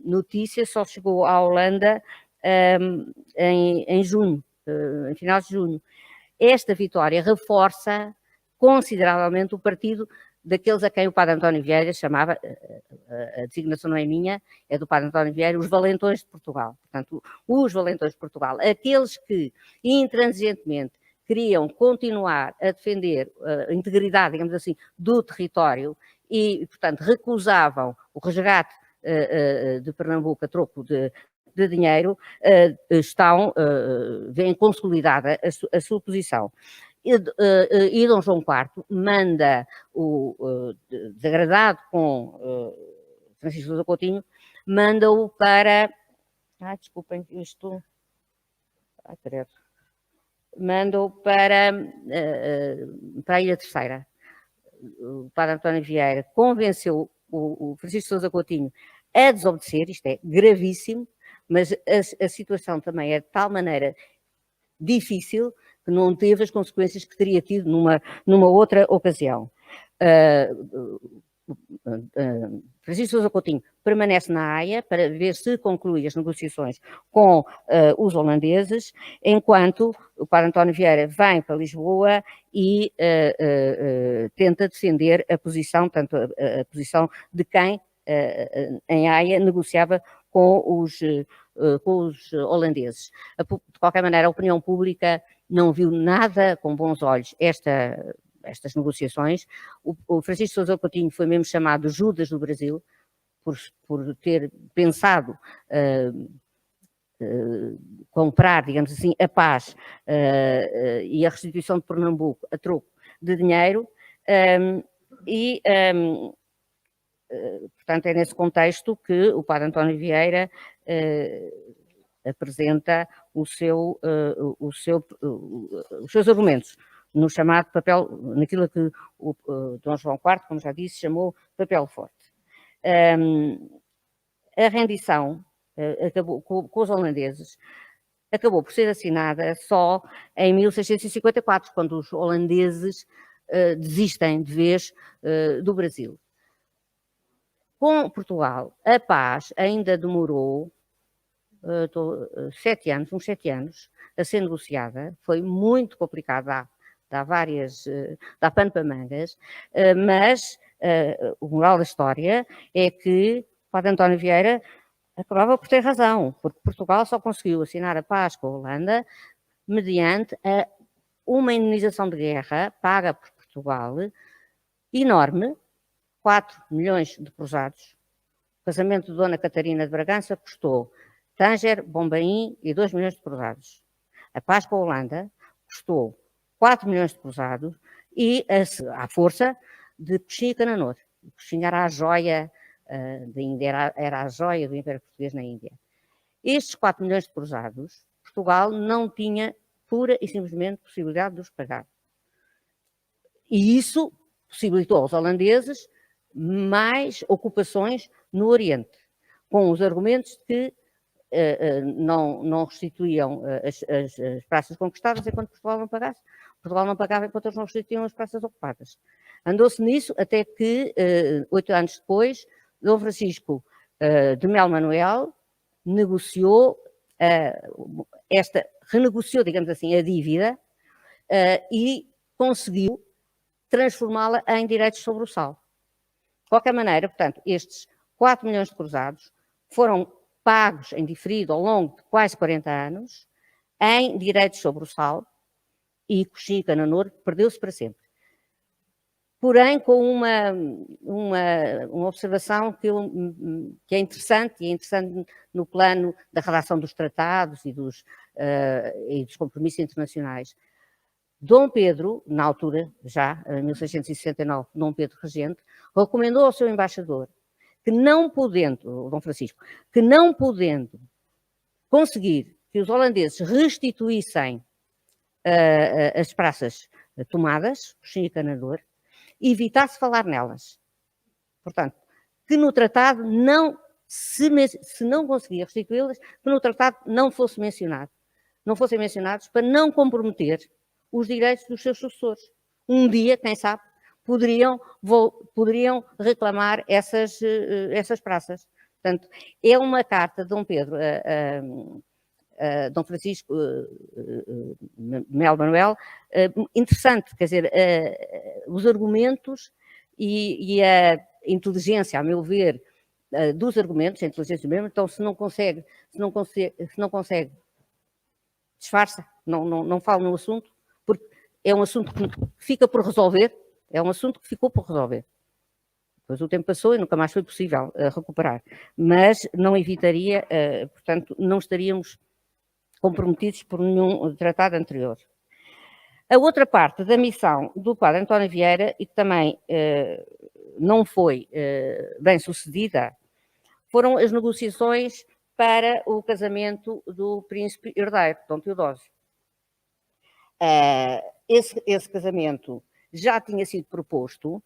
notícia só chegou à Holanda em junho, em final de junho. Esta vitória reforça consideravelmente o partido daqueles a quem o Padre António Vieira chamava, a designação não é minha, é do Padre António Vieira, os valentões de Portugal. Portanto, os valentões de Portugal, aqueles que intransigentemente queriam continuar a defender a integridade, digamos assim, do território e, portanto, recusavam o resgate de Pernambuco a troco de dinheiro, vem consolidada a sua posição. E Dom João IV manda, desagradado com Francisco Sousa Coutinho, manda-o para... desculpem, isto... credo. Manda-o para a Ilha Terceira. O Padre António Vieira convenceu o Francisco Sousa Coutinho a desobedecer, isto é gravíssimo, mas a situação também é de tal maneira difícil que não teve as consequências que teria tido numa outra ocasião. Francisco Sousa Coutinho permanece na Haia para ver se conclui as negociações com os holandeses, enquanto o Padre António Vieira vem para Lisboa e tenta defender a posição, tanto a posição de quem em Haia negociava com os holandeses. De qualquer maneira, a opinião pública não viu nada com bons olhos estas negociações. O Francisco Sousa Coutinho foi mesmo chamado Judas do Brasil, por ter pensado comprar, digamos assim, a paz e a restituição de Pernambuco a troco de dinheiro, portanto, é nesse contexto que o Padre António Vieira apresenta os seus argumentos no chamado papel, naquilo que o Dom João IV, como já disse, chamou papel forte. A rendição acabou com os holandeses, acabou por ser assinada só em 1654, quando os holandeses desistem de vez do Brasil. Com Portugal, a paz ainda demorou 7 anos a ser negociada, foi muito complicada, dá pano para mangas, mas o moral da história é que o Padre António Vieira acabava por ter razão, porque Portugal só conseguiu assinar a paz com a Holanda mediante uma indenização de guerra paga por Portugal enorme, 4 milhões de cruzados. O casamento de Dona Catarina de Bragança custou Tanger, Bombaim e 2 milhões de cruzados. A paz com a Holanda custou 4 milhões de cruzados e à força de Coxim e Cananor. Coxim era a joia da Índia, era a joia do Império Português na Índia. Estes 4 milhões de cruzados, Portugal não tinha pura e simplesmente possibilidade de os pagar. E isso possibilitou aos holandeses mais ocupações no Oriente, com os argumentos de que não restituíam as praças conquistadas enquanto Portugal não pagasse. Portugal não pagava enquanto eles não restituíam as praças ocupadas. Andou-se nisso até que, 8 anos depois, Dom Francisco de Mel Manuel negociou, renegociou, digamos assim, a dívida e conseguiu transformá-la em direitos sobre o sal. De qualquer maneira, portanto, estes 4 milhões de cruzados foram pagos em diferido ao longo de quase 40 anos em direitos sobre o sal e Coxim e Cananor perdeu-se para sempre. Porém, com uma observação que é interessante, e é interessante no plano da redação dos tratados e dos compromissos internacionais. Dom Pedro, na altura, já, em 1669, Dom Pedro Regente, recomendou ao seu embaixador que não podendo, Dom Francisco, que não podendo conseguir que os holandeses restituíssem as praças tomadas, Coxim e Cananor, evitasse falar nelas. Portanto, que no tratado se não conseguia restituí-las, que no tratado não fossem mencionados para não comprometer os direitos dos seus sucessores. Um dia, quem sabe, poderiam reclamar essas praças. Portanto, é uma carta de Dom Pedro Dom Francisco Mel Manuel, interessante, quer dizer, os argumentos e a inteligência, a meu ver, dos argumentos, a inteligência mesmo, então se não consegue, disfarça, não fala no assunto, porque é um assunto que fica por resolver, é um assunto que ficou por resolver. Depois o tempo passou e nunca mais foi possível recuperar, mas não evitaria, portanto, não estaríamos comprometidos por nenhum tratado anterior. A outra parte da missão do padre António Vieira, e que também não foi bem sucedida, foram as negociações para o casamento do príncipe herdeiro, Dom Teodósio. Esse casamento já tinha sido proposto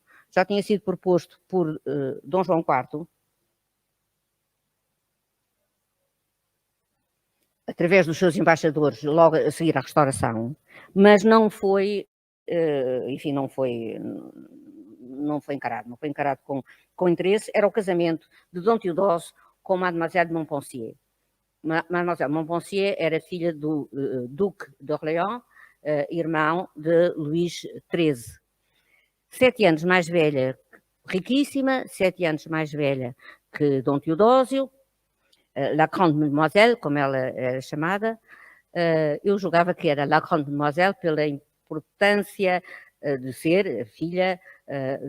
por Dom João IV, através dos seus embaixadores, logo a seguir à restauração, mas não foi, enfim, não foi encarado com interesse. Era o casamento de Dom Teodósio com Mademoiselle de Montpensier. Mademoiselle de Montpensier era filha do Duque de Orléans, irmão de Luís XIII. 7 anos mais velha, riquíssima, 7 anos mais velha que Dom Teodósio, La Grande Mademoiselle, como ela era chamada. Eu julgava que era La Grande Mademoiselle pela importância de ser filha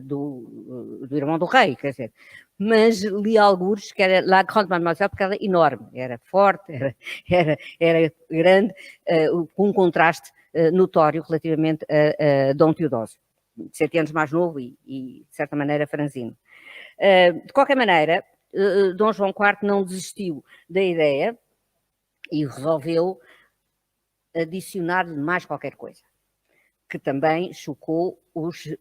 do irmão do rei, quer dizer. Mas li algures que era La Grande Mademoiselle porque era enorme, era forte, era grande, com um contraste notório relativamente a Dom Teodósio, 7 anos mais novo e de certa maneira franzino. De qualquer maneira, Dom João IV não desistiu da ideia e resolveu adicionar-lhe mais qualquer coisa, que também chocou os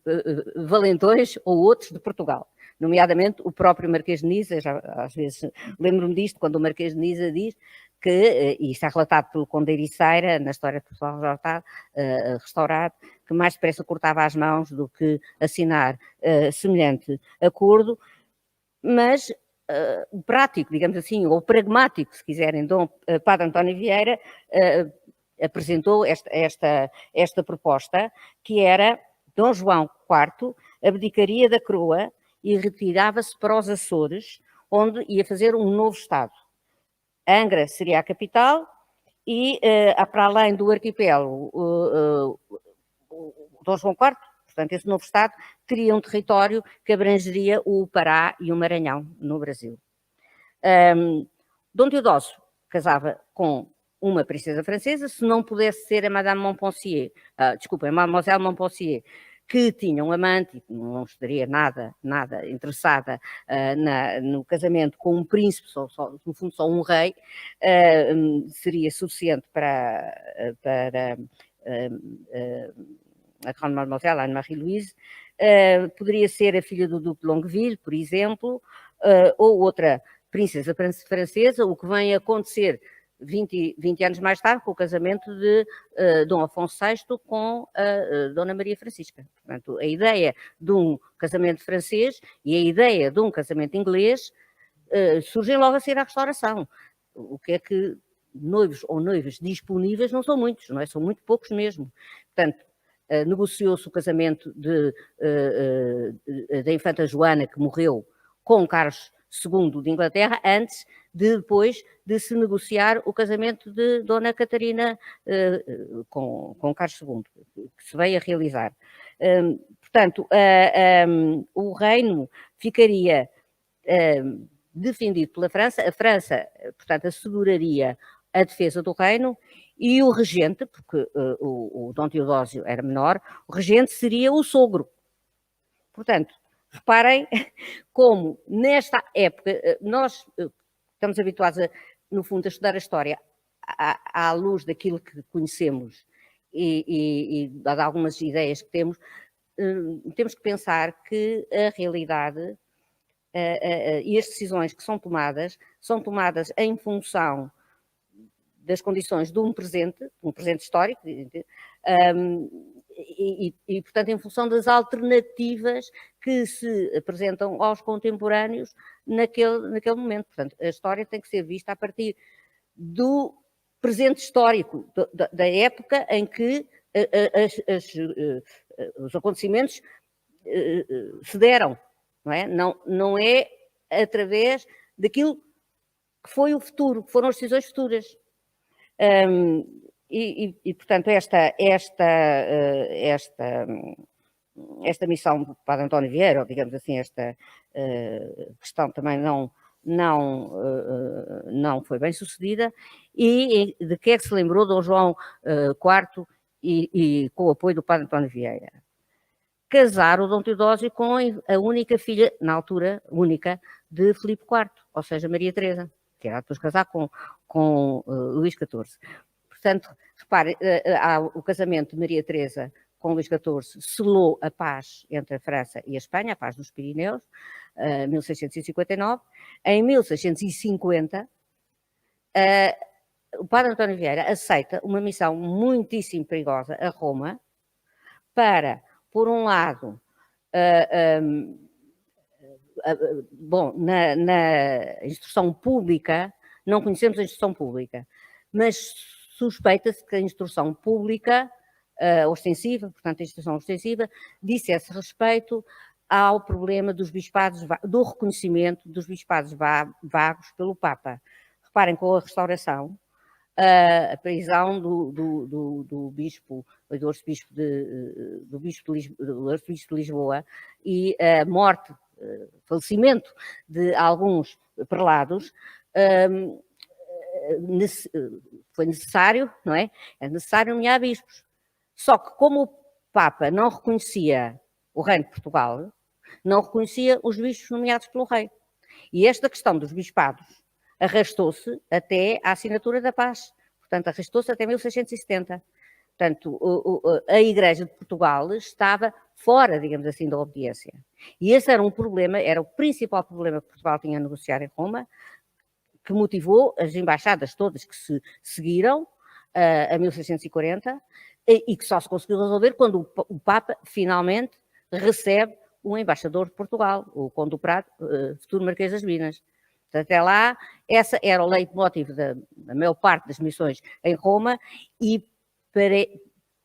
valentões ou outros de Portugal, nomeadamente o próprio Marquês de Niza. Já, às vezes lembro-me disto, quando o Marquês de Niza diz que, e está relatado pelo Conde Ericeira, na história de Portugal restaurado, que mais depressa cortava as mãos do que assinar semelhante acordo, mas o prático, digamos assim, ou pragmático, se quiserem, Padre António Vieira apresentou esta proposta, que era Dom João IV abdicaria da coroa e retirava-se para os Açores, onde ia fazer um novo Estado. Angra seria a capital e, para além do arquipélago, Dom João IV, portanto, esse novo Estado, teria um território que abrangeria o Pará e o Maranhão, no Brasil. Dom Teodósio casava com uma princesa francesa, se não pudesse ser a Madame Montpensier, desculpa, a Mademoiselle Montpensier, que tinha um amante e que não estaria nada interessada no casamento com um príncipe, no fundo só um rei, seria suficiente para a Grande Mademoiselle Anne-Marie-Louise. Poderia ser a filha do Duque de Longueville, por exemplo, ou outra princesa francesa, o que vem a acontecer 20 anos mais tarde, com o casamento de Dom Afonso VI com a Dona Maria Francisca. Portanto, a ideia de um casamento francês e a ideia de um casamento inglês surgem logo a seguir à restauração. O que é que noivos ou noivas disponíveis não são muitos, não é? São muito poucos mesmo. Portanto, negociou-se o casamento da infanta Joana, que morreu, com Carlos II de Inglaterra, antes depois de se negociar o casamento de Dona Catarina com Carlos II, que se veio a realizar. Portanto, o reino ficaria defendido pela França, a França, portanto, asseguraria a defesa do reino, e o regente, porque o Dom Teodósio era menor, o regente seria o sogro. Portanto, reparem como nesta época nós estamos habituados, no fundo, a estudar a história à luz daquilo que conhecemos e de algumas ideias que temos que pensar que a realidade e as decisões que são tomadas em função das condições de um presente histórico, e, portanto, em função das alternativas que se apresentam aos contemporâneos naquele momento. Portanto, a história tem que ser vista a partir do presente histórico, da época em que os acontecimentos se deram, não é? Não é através daquilo que foi o futuro, que foram as decisões futuras. Portanto, esta missão do Padre António Vieira, ou digamos assim, esta questão também não foi bem sucedida, e de que é que se lembrou Dom João IV e com o apoio do Padre António Vieira? Casar o Dom Teodósio com a única filha, na altura, única, de Filipe IV, ou seja, Maria Teresa, que era depois casar com Luís XIV. Portanto, repare, o casamento de Maria Teresa com Luís XIV selou a paz entre a França e a Espanha, a paz dos Pirineus, em 1659. Em 1650, o Padre António Vieira aceita uma missão muitíssimo perigosa a Roma para, por um lado, na instrução pública, não conhecemos a instrução pública, mas suspeita-se que a instrução pública ostensiva, portanto a instrução ostensiva, dissesse respeito ao problema dos bispados, do reconhecimento dos bispados vagos pelo Papa. Reparem, com a restauração, a prisão do bispo, do arcebispo de Lisboa, e a morte, falecimento de alguns prelados, foi necessário, não é? É necessário nomear bispos. Só que como o Papa não reconhecia o Reino de Portugal, não reconhecia os bispos nomeados pelo rei. E esta questão dos bispados arrastou-se até à assinatura da paz. Portanto, arrastou-se até 1670. Portanto, a Igreja de Portugal estava fora, digamos assim, da obediência. E esse era um problema, era o principal problema que Portugal tinha a negociar em Roma, que motivou as embaixadas todas que se seguiram a 1640 e que só se conseguiu resolver quando o Papa finalmente recebe um embaixador de Portugal, o Conde do Prado, futuro Marquês das Minas. Até lá, essa era o leitmotiv da maior parte das missões em Roma e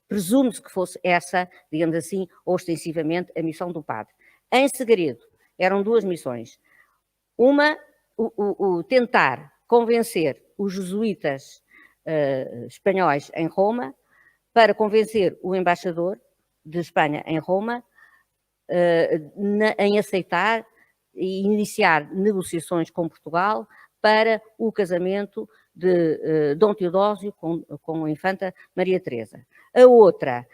presume-se que fosse essa, digamos assim, ostensivamente, a missão do padre. Em segredo, eram duas missões. Uma, o tentar convencer os jesuítas espanhóis em Roma para convencer o embaixador de Espanha em Roma em aceitar e iniciar negociações com Portugal para o casamento de Dom Teodósio com a infanta Maria Teresa. A outra,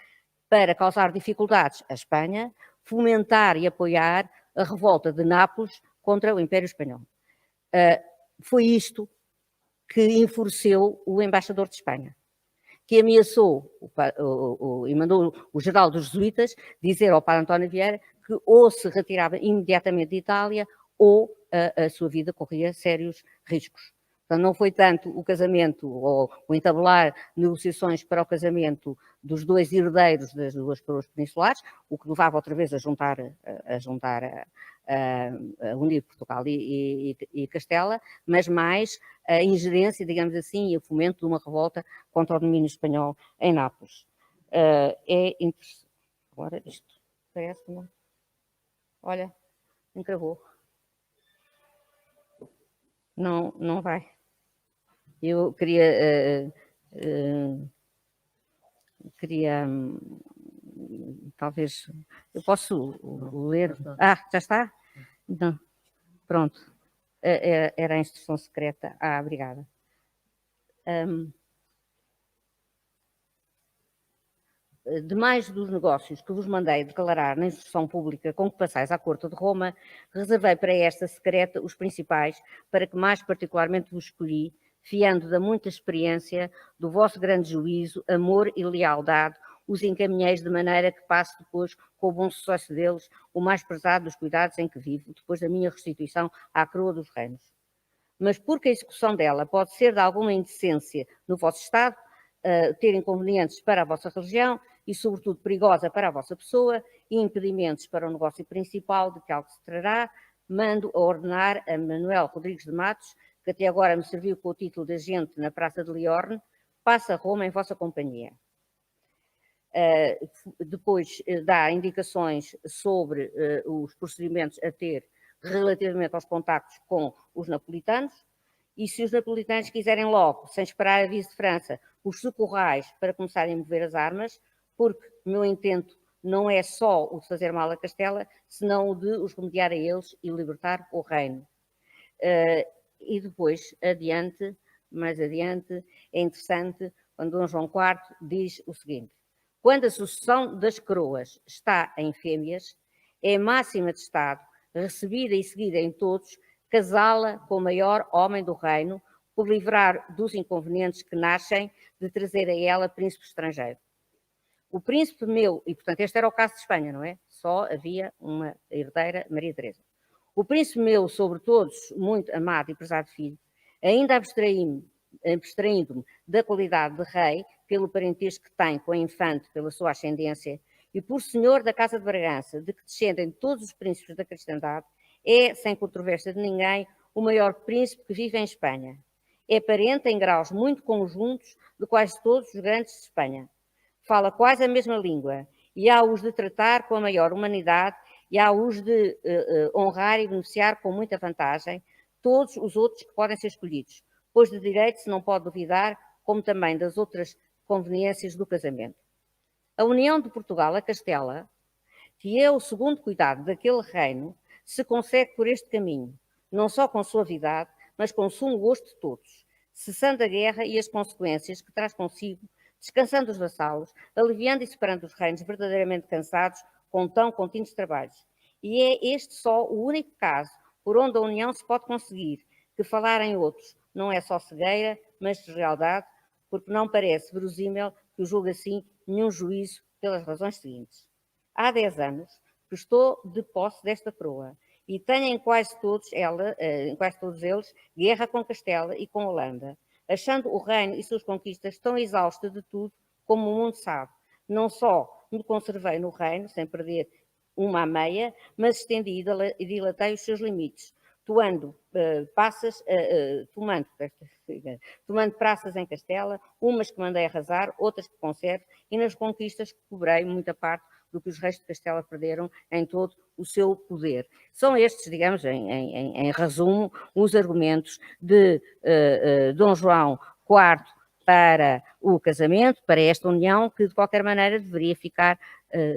para causar dificuldades à Espanha, fomentar e apoiar a revolta de Nápoles contra o Império Espanhol. Foi isto que enfureceu o embaixador de Espanha, que ameaçou e mandou o geral dos jesuítas dizer ao padre António Vieira que ou se retirava imediatamente de Itália ou a sua vida corria sérios riscos. Portanto, não foi tanto o casamento ou o entabular negociações para o casamento dos dois herdeiros das duas coroas peninsulares, o que levava outra vez a unir Portugal e Castela, mas mais a ingerência, digamos assim, e o fomento de uma revolta contra o domínio espanhol em Nápoles. É interessante. Agora isto parece que não. Olha, encravou. Não vai. Eu queria talvez, eu posso ler? Já está? Não. Pronto. Era a instrução secreta. Obrigada. Demais dos negócios que vos mandei declarar na instrução pública com que passais à Corte de Roma, reservei para esta secreta os principais, para que mais particularmente vos escolhi, fiando da muita experiência, do vosso grande juízo, amor e lealdade, os encaminheis de maneira que passe depois, com o bom sucesso deles, o mais prezado dos cuidados em que vivo, depois da minha restituição à coroa dos reinos. Mas porque a execução dela pode ser de alguma indecência no vosso Estado, ter inconvenientes para a vossa religião e, sobretudo, perigosa para a vossa pessoa e impedimentos para o negócio principal de que algo se trará, mando a ordenar a Manuel Rodrigues de Matos, que até agora me serviu com o título de agente na Praça de Liorne, passa a Roma em vossa companhia. Depois dá indicações sobre os procedimentos a ter relativamente aos contactos com os napolitanos, e se os napolitanos quiserem logo, sem esperar aviso de França, os socorrais para começarem a mover as armas, porque o meu intento não é só o de fazer mal a Castela, senão o de os remediar a eles e libertar o reino. E depois, mais adiante, é interessante quando Dom João IV diz o seguinte: quando a sucessão das coroas está em fêmeas, é máxima de Estado, recebida e seguida em todos, casá-la com o maior homem do reino, por livrar dos inconvenientes que nascem de trazer a ela príncipe estrangeiro. O príncipe meu, e portanto este era o caso de Espanha, não é? Só havia uma herdeira, Maria Teresa. O príncipe meu, sobre todos, muito amado e prezado filho, ainda abstraindo-me da qualidade de rei, pelo parentesco que tem com a infante, pela sua ascendência, e por senhor da Casa de Bragança, de que descendem todos os príncipes da cristandade, é, sem controvérsia de ninguém, o maior príncipe que vive em Espanha. É parente em graus muito conjuntos de quase todos os grandes de Espanha. Fala quase a mesma língua, e há-os de tratar com a maior humanidade, e há-os de honrar e beneficiar com muita vantagem todos os outros que podem ser escolhidos, pois de direito se não pode duvidar, como também das outras conveniências do casamento. A união de Portugal a Castela, que é o segundo cuidado daquele reino, se consegue por este caminho, não só com suavidade, mas com sumo gosto de todos, cessando a guerra e as consequências que traz consigo, descansando os vassalos, aliviando e separando os reinos verdadeiramente cansados com tão contínuos trabalhos. E é este só o único caso por onde a união se pode conseguir, que falar em outros não é só cegueira, mas deslealdade, porque não parece verosímil que o julgue assim nenhum juízo pelas razões seguintes. Há 10 anos que estou de posse desta coroa e tenho em quase todos eles guerra com Castela e com Holanda, achando o reino e suas conquistas tão exaustas de tudo como o mundo sabe. Não só me conservei no reino, sem perder uma meia, mas estendi e dilatei os seus limites, tomando praças em Castela, umas que mandei arrasar, outras que conservo, e nas conquistas que cobrei muita parte do que os reis de Castela perderam em todo o seu poder. São estes, digamos, em resumo, os argumentos de Dom João IV para o casamento, para esta união, que de qualquer maneira deveria ficar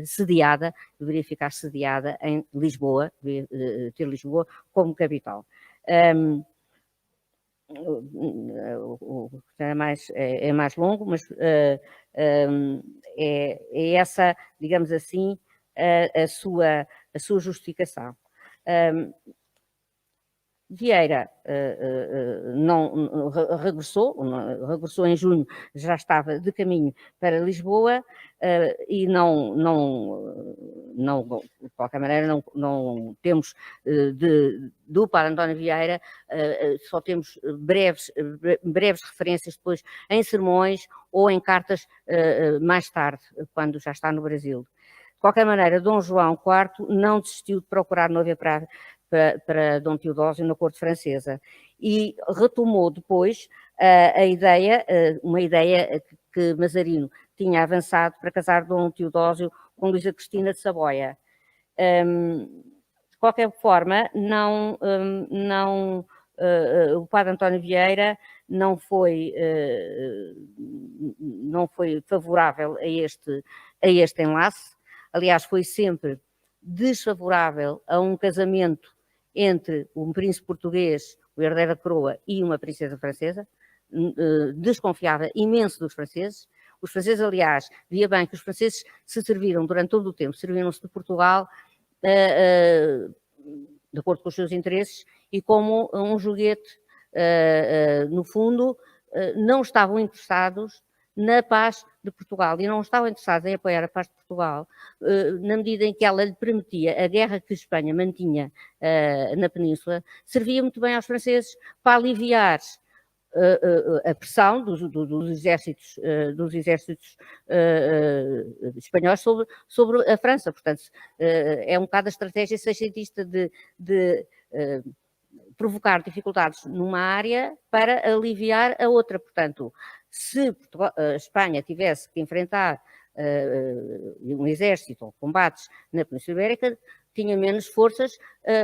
sediada em Lisboa, ter Lisboa como capital. é mais longo, mas é essa, digamos assim, a sua justificação. Vieira regressou em junho, já estava de caminho para Lisboa e de qualquer maneira, não temos do Padre António Vieira, só temos breves referências depois em sermões ou em cartas mais tarde, quando já está no Brasil. De qualquer maneira, Dom João IV não desistiu de procurar noiva para Dom Teodósio na corte francesa e retomou depois uma ideia que Mazarino tinha avançado para casar Dom Teodósio com Luísa Cristina de Saboia. De qualquer forma, o padre António Vieira não foi favorável a este enlace. Aliás, foi sempre desfavorável a um casamento entre um príncipe português, o herdeiro da coroa, e uma princesa francesa. Desconfiava imenso dos franceses. Os franceses, aliás, via bem que os franceses se serviram durante todo o tempo, serviram-se de Portugal de acordo com os seus interesses e como um joguete, no fundo, não estavam interessados na paz de Portugal e não estavam interessados em apoiar a paz de Portugal na medida em que ela lhe permitia a guerra que Espanha mantinha na Península, servia muito bem aos franceses para aliviar a pressão dos exércitos espanhóis sobre a França. Portanto, é um bocado a estratégia seiscentista de provocar dificuldades numa área para aliviar a outra. Portanto, se a Espanha tivesse que enfrentar um exército ou combates na Península Ibérica, tinha menos forças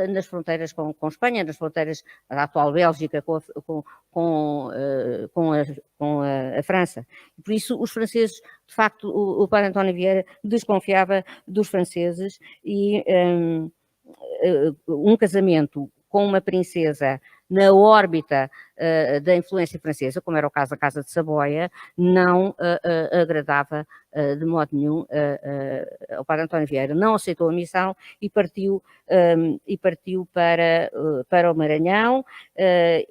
nas fronteiras com Espanha, nas fronteiras da atual Bélgica com a França. E por isso os franceses, de facto, o padre António Vieira desconfiava dos franceses e um casamento com uma princesa na órbita da influência francesa, como era o caso da Casa de Saboia, não agradava de modo nenhum ao padre António Vieira. Não aceitou a missão e partiu para o Maranhão. Ele,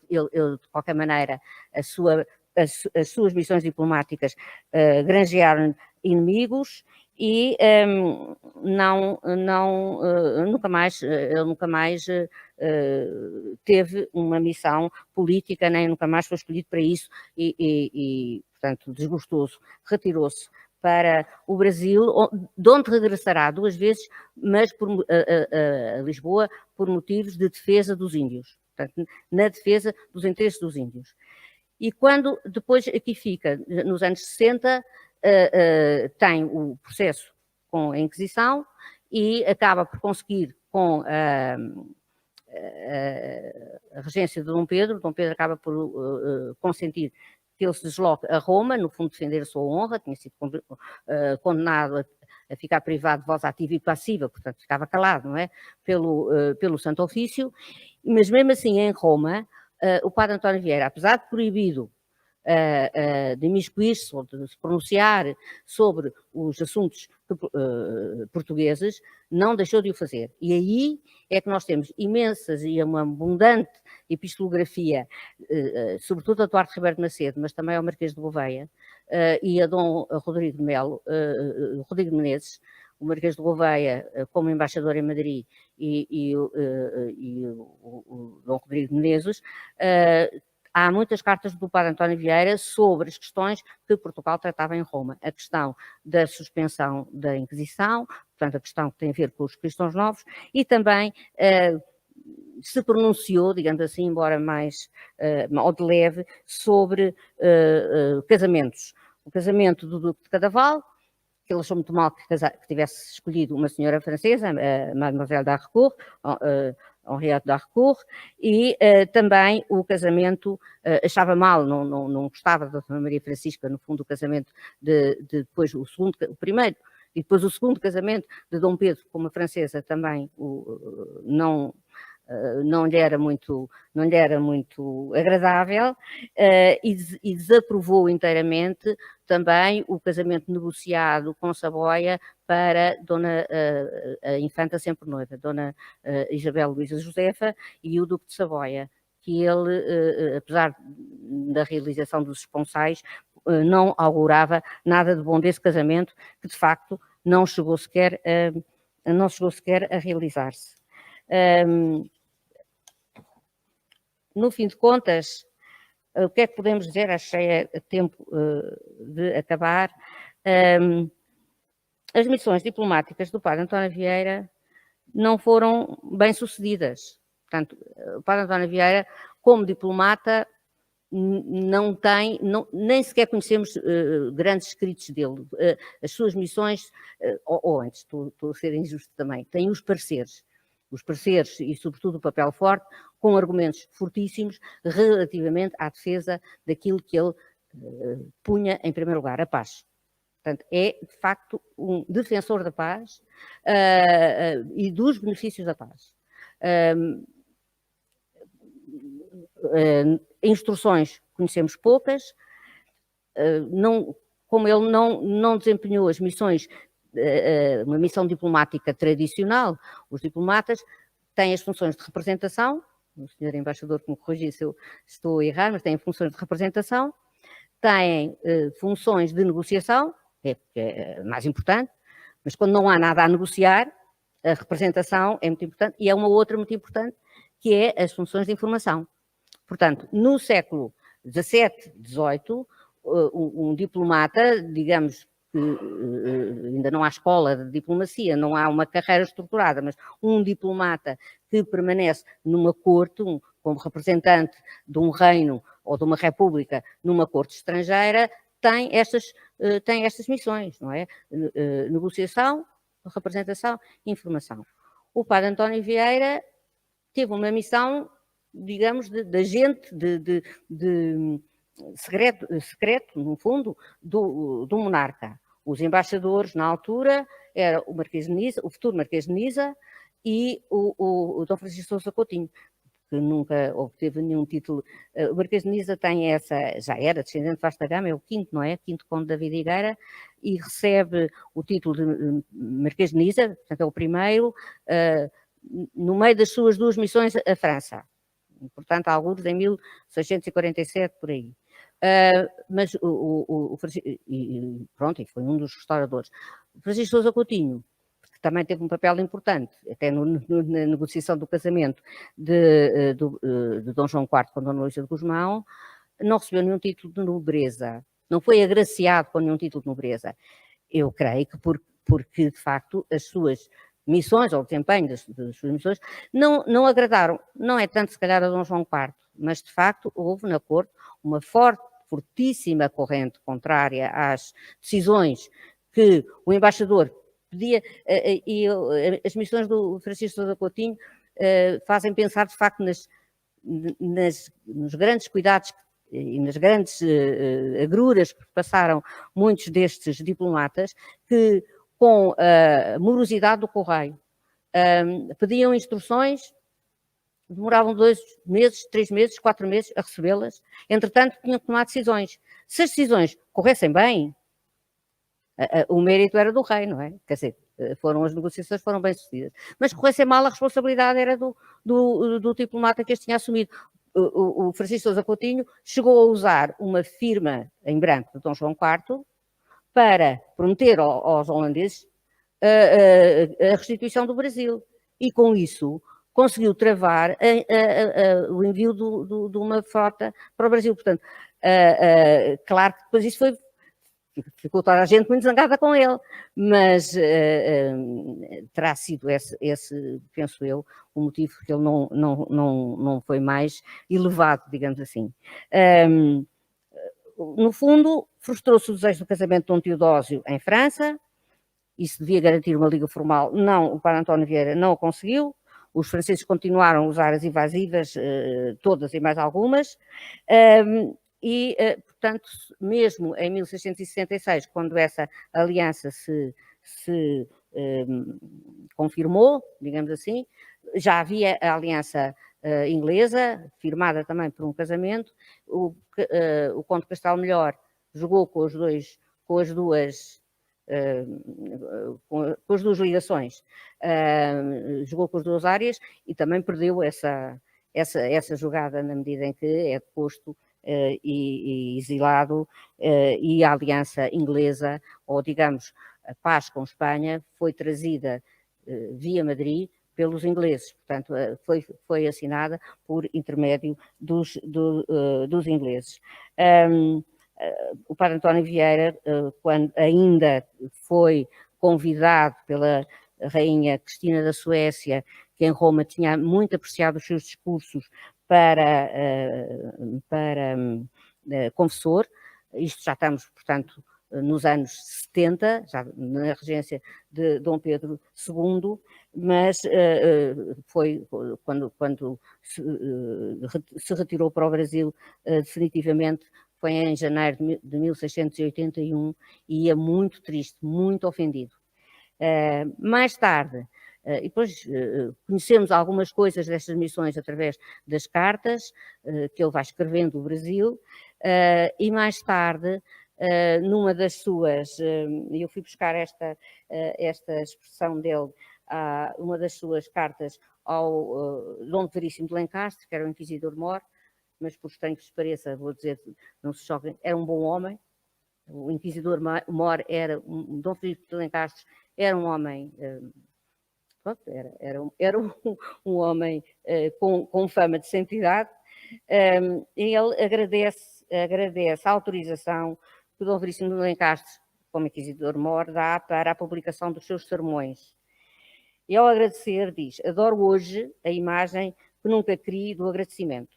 de qualquer maneira, as suas missões diplomáticas granjearam inimigos e nunca mais teve uma missão política, nem nunca mais foi escolhido para isso e portanto, desgostoso, retirou-se para o Brasil, de onde regressará 2 vezes, mas a Lisboa, por motivos de defesa dos índios, portanto, na defesa dos interesses dos índios. E quando depois aqui fica, nos anos 60, tem o processo com a Inquisição e acaba por conseguir, com a regência de Dom Pedro acaba por consentir que ele se desloque a Roma, no fundo defender a sua honra, tinha sido condenado a ficar privado de voz ativa e passiva, portanto ficava calado, não é? Pelo Santo Ofício, mas mesmo assim em Roma, o padre António Vieira, apesar de proibido de imiscuir-se ou de se pronunciar sobre os assuntos portugueses, não deixou de o fazer. E aí é que nós temos imensas e uma abundante epistolografia, sobretudo a Duarte Ribeiro de Macedo, mas também ao Marquês de Gouveia e a Dom Rodrigo de Melo, Rodrigo de Menezes, o Marquês de Gouveia como embaixador em Madrid e o Dom Rodrigo de Menezes. Há muitas cartas do padre António Vieira sobre as questões que Portugal tratava em Roma. A questão da suspensão da Inquisição, portanto, a questão que tem a ver com os cristãos novos, e também se pronunciou, digamos assim, embora mais ao de leve, sobre casamentos. O casamento do Duque de Cadaval, que ele achou muito mal que tivesse escolhido uma senhora francesa, Mademoiselle d'Harcourt, Henriette d'Harcourt, e também o casamento, achava mal, não gostava da Dona Maria Francisca, no fundo, o casamento de depois o primeiro, e depois o segundo casamento de Dom Pedro com uma francesa também não não lhe era muito agradável, e desaprovou inteiramente também o casamento negociado com Saboia para a infanta sempre noiva, Dona Isabel Luísa Josefa, e o Duque de Saboia, que ele, apesar da realização dos esponsais, não augurava nada de bom desse casamento, que de facto não chegou sequer a realizar-se. No fim de contas, o que é que podemos dizer? Acho que é tempo de acabar. As missões diplomáticas do padre António Vieira não foram bem sucedidas. Portanto, o padre António Vieira, como diplomata, nem sequer conhecemos grandes escritos dele. As suas missões, ou antes, estou a ser injusto também, tem os pareceres e, sobretudo, o papel forte, com argumentos fortíssimos relativamente à defesa daquilo que ele punha em primeiro lugar, a paz. Portanto, é, de facto, um defensor da paz e dos benefícios da paz. Instruções conhecemos poucas, como ele não desempenhou as missões, uma missão diplomática tradicional, os diplomatas têm as funções de representação, o senhor embaixador que me corrigir se eu estou a errar, mas têm funções de representação, têm funções de negociação, que é mais importante, mas quando não há nada a negociar, a representação é muito importante, e é uma outra muito importante, que é as funções de informação. Portanto, no século XVII, XVIII, um diplomata, digamos que ainda não há escola de diplomacia, não há uma carreira estruturada, mas um diplomata que permanece numa corte, como representante de um reino ou de uma república numa corte estrangeira, tem estas missões, não é? Negociação, representação, informação. O padre António Vieira teve uma missão, digamos, de agente, de secreto, no fundo, do monarca. Os embaixadores, na altura, era o Marquês de Niza, o futuro Marquês de Niza e o Dom Francisco Sousa Coutinho, que nunca obteve nenhum título. O Marquês de Niza tem já era descendente de vasta gama, é o quinto, não é? Quinto conde da Vidigueira, e recebe o título de Marquês de Niza, portanto é o primeiro, no meio das suas duas missões à França. Portanto, alguns em 1647, por aí. Mas pronto, e foi um dos restauradores. O Francisco Sousa Coutinho, que também teve um papel importante, até na negociação do casamento de Dom João IV com Dona Luísa de Gusmão, não recebeu nenhum título de nobreza, não foi agraciado com nenhum título de nobreza. Eu creio que porque, de facto, as suas missões, ou o desempenho das suas missões, não agradaram, não é tanto se calhar a Dom João IV, mas de facto houve na corte uma fortíssima corrente contrária às decisões que o embaixador pedia, e as missões do Francisco Sousa Coutinho fazem pensar de facto nos grandes cuidados e nas grandes agruras que passaram muitos destes diplomatas, que com a morosidade do correio pediam instruções, demoravam 2 meses, 3 meses, 4 meses a recebê-las, entretanto tinham que tomar decisões. Se as decisões corressem bem, o mérito era do rei, não é? Quer dizer, as negociações foram bem sucedidas. Mas se corressem mal, a responsabilidade era do diplomata que as tinha assumido. O Francisco Sousa Coutinho chegou a usar uma firma em branco de Dom João IV para prometer aos holandeses a restituição do Brasil. E com isso conseguiu travar o envio de uma frota para o Brasil. Portanto, claro que depois isso ficou toda a gente muito zangada com ele, mas terá sido esse, penso eu, o motivo que ele não foi mais elevado, digamos assim. No fundo, frustrou-se o desejo do casamento de Dom Teodósio em França, isso devia garantir uma liga formal, não, o padre António Vieira não o conseguiu, os franceses continuaram a usar as invasivas, todas e mais algumas, e, portanto, mesmo em 1666, quando essa aliança se confirmou, digamos assim, Já havia a aliança inglesa, firmada também por um casamento. O Conde Castelo Melhor jogou com as duas ligações, jogou com as duas áreas e também perdeu essa jogada na medida em que é deposto e exilado, e a aliança inglesa, ou digamos, a paz com Espanha, foi trazida via Madrid pelos ingleses, portanto foi assinada por intermédio dos ingleses. O padre António Vieira, quando ainda foi convidado pela rainha Cristina da Suécia, que em Roma tinha muito apreciado os seus discursos para confessor, isto já estamos, portanto, nos anos 70, já na regência de Dom Pedro II, mas foi quando se retirou para o Brasil definitivamente, foi em janeiro de 1681, e ia muito triste, muito ofendido. Mais tarde, e depois conhecemos algumas coisas destas missões através das cartas que ele vai escrevendo do Brasil, e mais tarde, numa das suas, eu fui buscar esta expressão dele, uma das suas cartas ao Dom Veríssimo de Lencastre, que era o Inquisidor-Mor, mas por estranho que vos pareça, vou dizer, não se choquem, era um bom homem. O Inquisidor-Mor era, Dom Veríssimo de Lencastre era um homem, pronto, era um homem com fama de santidade. Ele agradece a autorização que o Dom Veríssimo de Lencastre, como Inquisidor-Mor, dá para a publicação dos seus sermões. E ao agradecer diz: adoro hoje a imagem que nunca criei do agradecimento,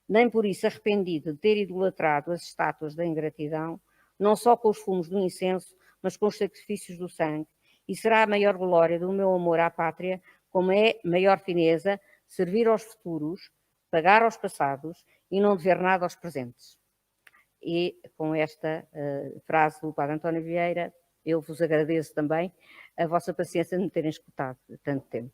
nem por isso arrependido de ter idolatrado as estátuas da ingratidão, não só com os fumos do incenso, mas com os sacrifícios do sangue, e será a maior glória do meu amor à pátria, como é maior fineza servir aos futuros, pagar aos passados e não dever nada aos presentes. E com esta frase do padre António Vieira, eu vos agradeço também a vossa paciência de me terem escutado tanto tempo.